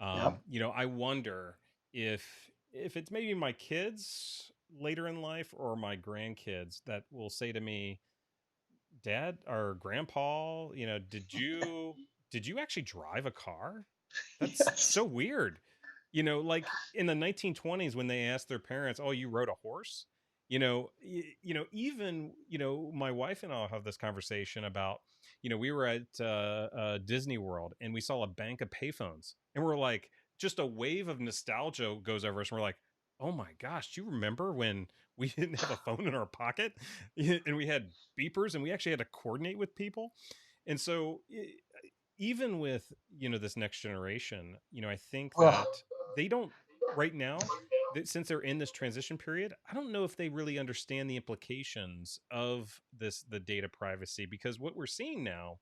S2: Yep.
S1: I wonder if it's maybe my kids later in life or my grandkids that will say to me, Dad or Grandpa, did you actually drive a car? That's
S2: Yes.
S1: so weird. Like in the 1920s when they asked their parents, "Oh, you rode a horse?" Even my wife and I'll have this conversation about, we were at Disney World and we saw a bank of payphones, and we're like, just a wave of nostalgia goes over us. And we're like, "Oh my gosh, do you remember when we didn't have a phone in our pocket and we had beepers and we actually had to coordinate with people?" And so even with this next generation, I think
S2: Ugh.
S1: that they don't right now, that since they're in this transition period, I don't know if they really understand the implications of the data privacy, because what we're seeing now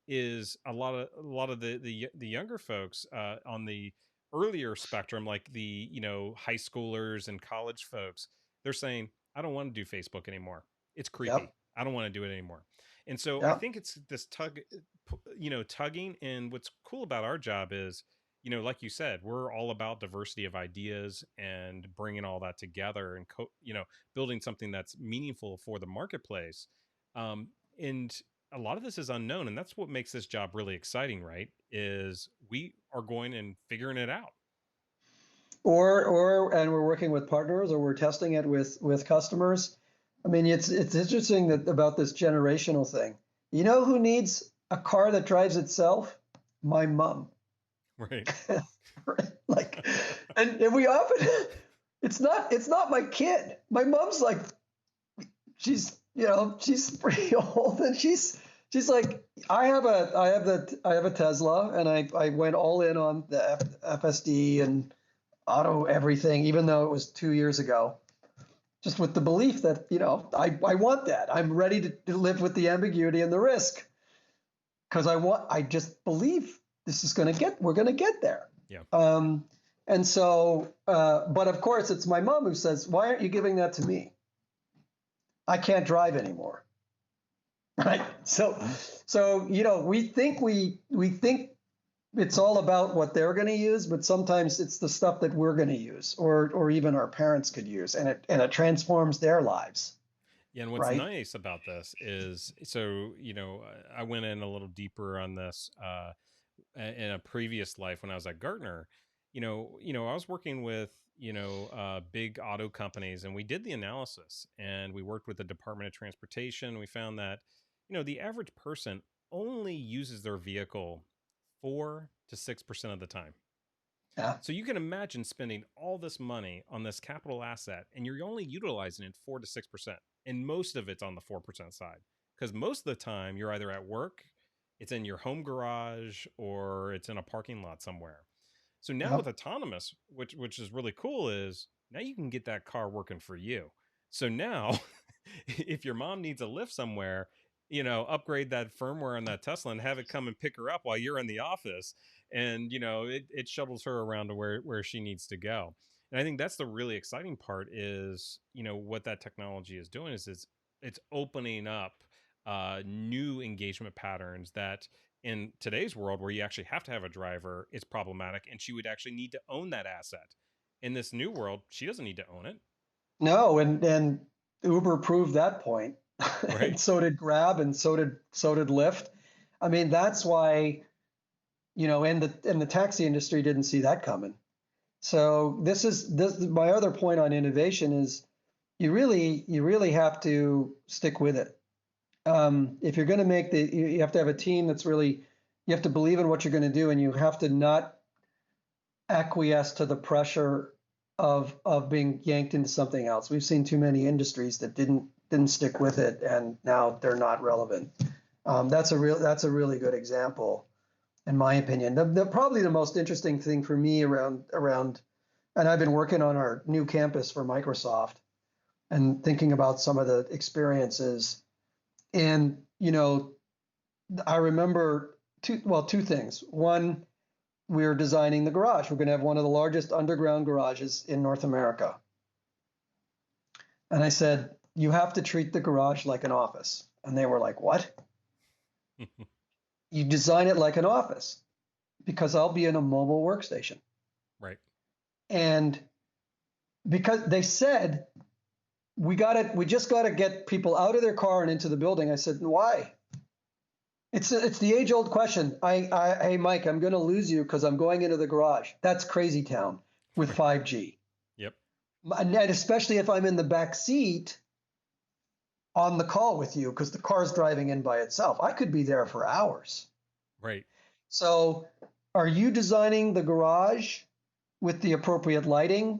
S1: is a lot of the younger folks on the earlier spectrum, like the high schoolers and college folks, they're saying, I don't want to do Facebook anymore. It's creepy.
S2: Yep.
S1: I don't want to do it anymore. And so I
S2: Yep.
S1: think it's this tugging. And what's cool about our job is, like you said, we're all about diversity of ideas and bringing all that together and building something that's meaningful for the marketplace. And a lot of this is unknown, and that's what makes this job really exciting, right? Is we are going and figuring it out.
S2: And we're working with partners, or we're testing it with customers. I mean, it's interesting that about this generational thing. You know who needs a car that drives itself? My mom.
S1: Right.
S2: Like, and we often, it's not my kid. My mom's like, she's pretty old, and she's like, I have a Tesla, and I went all in on the FSD and auto everything, even though it was 2 years ago, just with the belief that, I want that. I'm ready to live with the ambiguity and the risk because I just believe we're going to get there.
S1: Yeah.
S2: Um, and so, but of course, it's my mom who says, why aren't you giving that to me? I can't drive anymore. Right. So, we think it's all about what they're going to use, but sometimes it's the stuff that we're going to use, or even our parents could use, and it transforms their lives,
S1: Yeah, and what's
S2: right?
S1: nice about this is, so I went in a little deeper on this in a previous life when I was at Gartner. I was working with big auto companies, and we did the analysis, and we worked with the Department of Transportation. We found that the average person only uses their vehicle 4 to 6% of the time.
S2: Yeah,
S1: So you can imagine spending all this money on this capital asset and you're only utilizing it 4 to 6%. And most of it's on the 4% side. Because most of the time you're either at work, it's in your home garage, or it's in a parking lot somewhere. So now
S2: Yep.
S1: with autonomous, which is really cool, is now you can get that car working for you. So now if your mom needs a lift somewhere, upgrade that firmware on that Tesla and have it come and pick her up while you're in the office. And, it shuttles her around to where she needs to go. And I think that's the really exciting part is, what that technology is doing is it's opening up new engagement patterns that in today's world where you actually have to have a driver, it's problematic. And she would actually need to own that asset. In this new world, she doesn't need to own it.
S2: No, and Uber proved that point, and
S1: Right.
S2: so did Grab, and so did Lyft. I mean, that's why, and the taxi industry didn't see that coming. So this my other point on innovation is you really have to stick with it. If you're going to you have to have a team that's really, you have to believe in what you're going to do, and you have to not acquiesce to the pressure of being yanked into something else. We've seen too many industries that didn't stick with it, and now they're not relevant. That's a really good example, in my opinion. Probably the most interesting thing for me around, and I've been working on our new campus for Microsoft and thinking about some of the experiences. And I remember two things. One, we're designing the garage. We're going to have one of the largest underground garages in North America. And I said, you have to treat the garage like an office. And they were like, what? You design it like an office because I'll be in a mobile workstation.
S1: Right.
S2: And because they said, we just got to get people out of their car and into the building. I said, why? It's the age old question. Hey, Mike, I'm going to lose you because I'm going into the garage. That's crazy town with 5G.
S1: Yep.
S2: And especially if I'm in the back seat on the call with you because the car's driving in by itself. I could be there for hours.
S1: Right.
S2: So are you designing the garage with the appropriate lighting,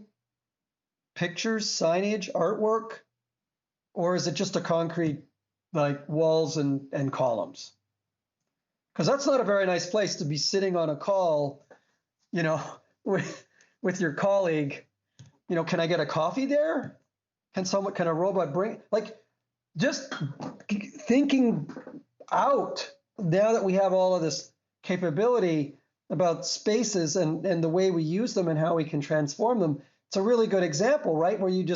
S2: pictures, signage, artwork, or is it just a concrete like walls and columns? Because that's not a very nice place to be sitting on a call, you know, with your colleague. Can I get a coffee there? Can a robot bring, like, just thinking out now that we have all of this capability about spaces and the way we use them and how we can transform them. It's a really good example, right? Where you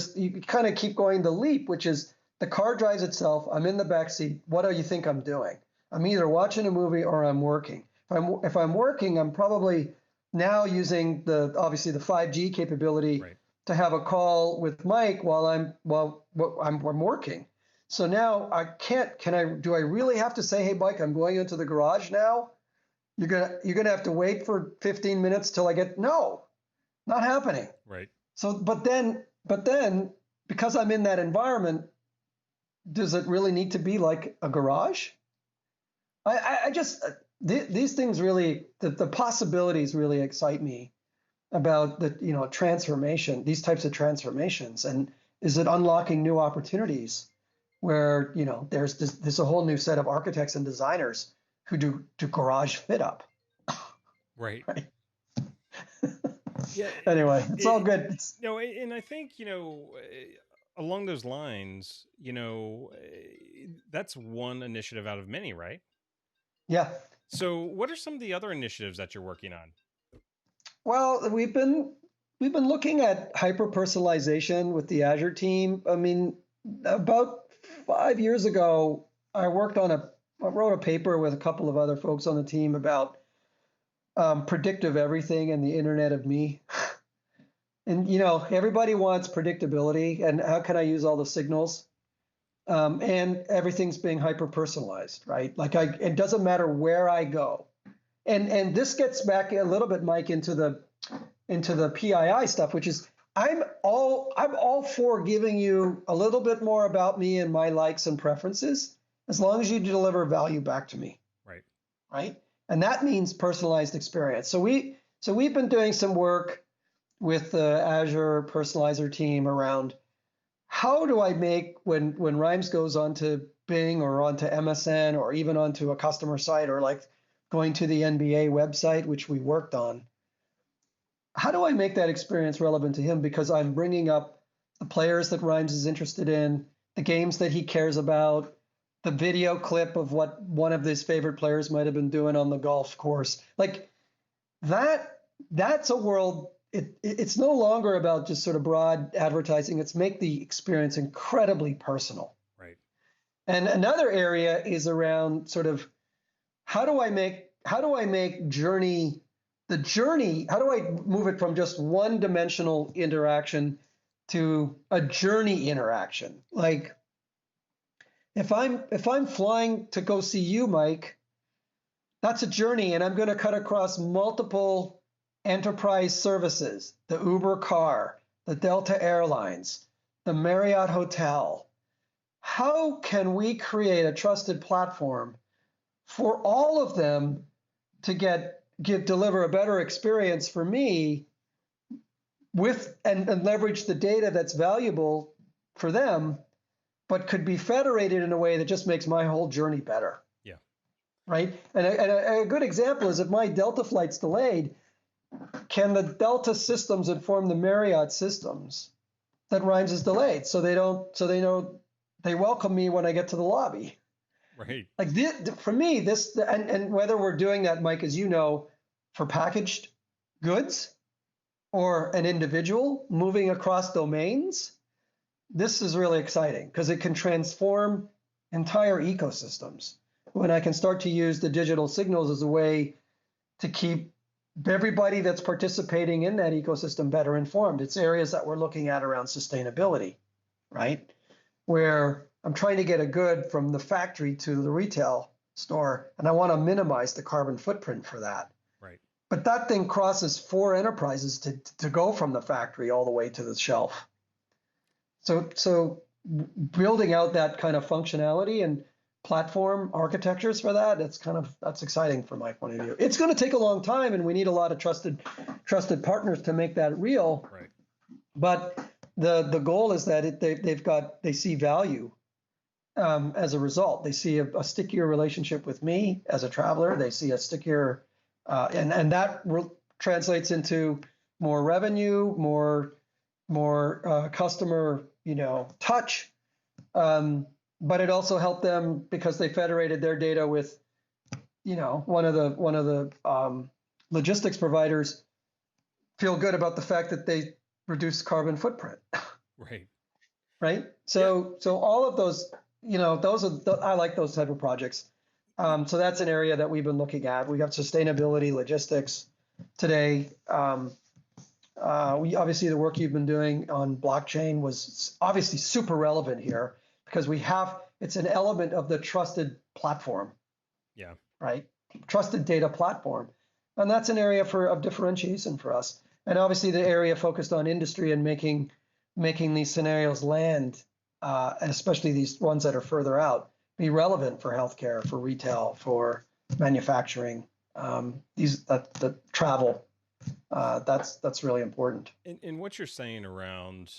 S2: kind of keep going the leap, which is the car drives itself. I'm in the back seat. What do you think I'm doing? I'm either watching a movie or I'm working. If I'm working, I'm probably now using obviously the 5G capability
S1: Right.
S2: to have a call with Mike while I'm working. So now do I really have to say, hey, Mike, I'm going into the garage now? You're gonna have to wait for 15 minutes till I get, no, not happening.
S1: Right.
S2: So, but then because I'm in that environment, does it really need to be like a garage? I just, these things really, the possibilities really excite me about the transformation, these types of transformations, and is it unlocking new opportunities where there's a whole new set of architects and designers who do garage fit up.
S1: Right.
S2: Right.
S1: Yeah.
S2: Anyway, it's all good.
S1: And I think, along those lines, that's one initiative out of many, right?
S2: Yeah.
S1: So what are some of the other initiatives that you're working on?
S2: Well, we've been looking at hyper personalization with the Azure team. I mean, about 5 years ago, I wrote a paper with a couple of other folks on the team about predictive everything and the Internet of Me. And everybody wants predictability and how can I use all the signals? And everything's being hyper personalized, right? Like it doesn't matter where I go. And this gets back a little bit, Mike, into the PII stuff, which is I'm all for giving you a little bit more about me and my likes and preferences, as long as you deliver value back to me.
S1: Right.
S2: Right. And that means personalized experience. So we've been doing some work with the Azure Personalizer team around how do I make when Rimes goes onto Bing or onto MSN or even onto a customer site or like going to the NBA website, which we worked on. how do I make that experience relevant to him? Because I'm bringing up the players that Rhymes is interested in, the games that he cares about, the video clip of what one of his favorite players might have been doing on the golf course. Like that, that's a world. It's no longer about just sort of broad advertising. It's make the experience incredibly personal.
S1: Right.
S2: And another area is around sort of how do I make journey, how do I move it from just one dimensional interaction to a journey interaction? Like if I'm flying to go see you, Mike, that's a journey, and I'm going to cut across multiple enterprise services, the Uber car, the Delta Airlines, the Marriott Hotel. How can we create a trusted platform for all of them to deliver a better experience for me with and leverage the data that's valuable for them, but could be federated in a way that just makes my whole journey better,
S1: Yeah.
S2: right? And a good example is if my Delta flight's delayed, can the Delta systems inform the Marriott systems that Rhymes is delayed, so they know they welcome me when I get to the lobby.
S1: Right.
S2: Like for me, this and whether we're doing that, Mike, as you know, for packaged goods or an individual moving across domains, this is really exciting because it can transform entire ecosystems. When I can start to use the digital signals as a way to keep everybody that's participating in that ecosystem better informed. It's areas that we're looking at around sustainability, right? Where I'm trying to get a good from the factory to the retail store, and I want to minimize the carbon footprint for that.
S1: Right.
S2: But that thing crosses 4 enterprises to go from the factory all the way to the shelf. So building out that kind of functionality and platform architectures for that, that's exciting from my point of view. It's going to take a long time, and we need a lot of trusted partners to make that real.
S1: Right.
S2: But the goal is that they see value as a result. They see a stickier relationship with me as a traveler. They see a stickier, and that translates into more revenue, more customer, touch. But it also helped them because they federated their data with, one of the logistics providers feel good about the fact that they reduce carbon footprint.
S1: Right.
S2: Right.
S1: Yeah.
S2: So all of those, I like those type of projects. So that's an area that we've been looking at. We got sustainability, logistics today. We obviously the work you've been doing on blockchain was obviously super relevant here because it's an element of the trusted platform,
S1: Yeah.
S2: right? Trusted data platform, and that's an area of differentiation for us. And obviously the area focused on industry and making these scenarios land, and especially these ones that are further out, be relevant for healthcare, for retail, for manufacturing, the travel. That's really important.
S1: And what you're saying around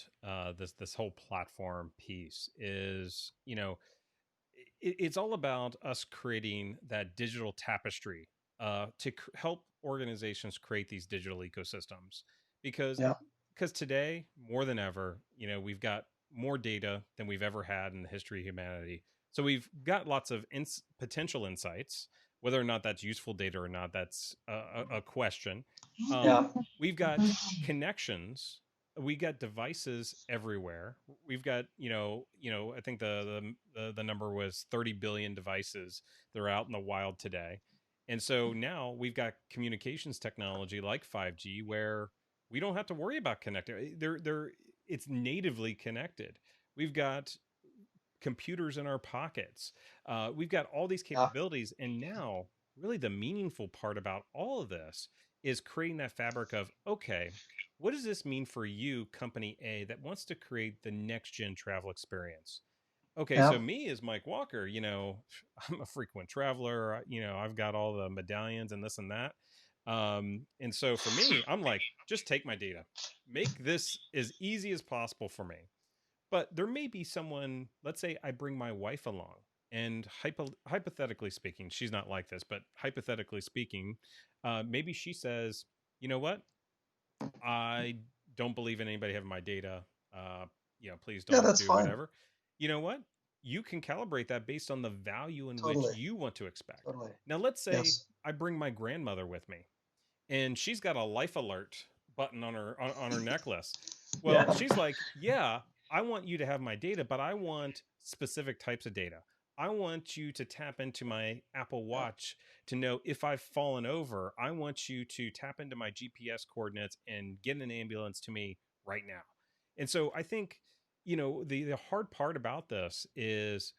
S1: this whole platform piece is, it's all about us creating that digital tapestry to help organizations create these digital ecosystems because
S2: Yeah.
S1: today more than ever, we've got more data than we've ever had in the history of humanity. So we've got lots of potential insights. Whether or not that's useful data or not, that's a question. um,
S2: Yeah.
S1: we've got connections, we got devices everywhere. We've got, I think the number was 30 billion devices that are out in the wild today. And so now we've got communications technology like 5G where we don't have to worry about connecting. It's natively connected. We've got computers in our pockets. We've got all these
S2: Yeah.
S1: capabilities, and now really the meaningful part about all of this is creating that fabric of, okay, what does this mean for you, company A, that wants to create the next gen travel experience? Okay, so
S2: Yeah.
S1: me as Mike Walker, I'm a frequent traveler. I've got all the medallions and this and that. And so for me, I'm like, just take my data, make this as easy as possible for me. But there may be someone, let's say I bring my wife along, and hypothetically speaking, she's not like this, but hypothetically speaking, maybe she says, you know what? I don't believe in anybody having my data. Uh, please
S2: Yeah,
S1: don't
S2: that's
S1: do
S2: fine.
S1: whatever. You know what? You can calibrate that based on the value in which
S2: Totally.
S1: you want to expect.
S2: Totally.
S1: Now, let's say
S2: Yes.
S1: I bring my grandmother with me, and she's got a life alert button on her necklace. Well,
S2: Yeah.
S1: she's like, "Yeah, I want you to have my data, but I want specific types of data. I want you to tap into my Apple
S2: Yeah.
S1: Watch to know if I've fallen over. I want you to tap into my GPS coordinates and get an ambulance to me right now." And so I think, the hard part about this is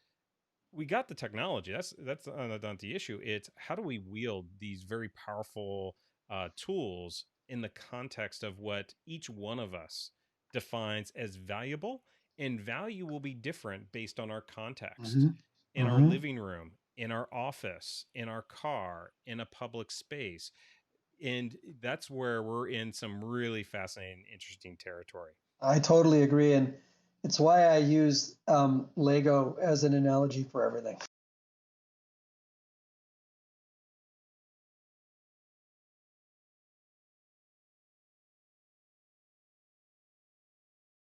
S1: we got the technology. That's not the issue. It's how do we wield these very powerful tools in the context of what each one of us defines as valuable, and value will be different based on our context.
S2: Hmm.
S1: In our
S2: Hmm.
S1: living room, in our office, in our car, in a public space, and that's where we're in some really fascinating, interesting territory.
S2: I totally agree. And it's why I use Lego as an analogy for everything.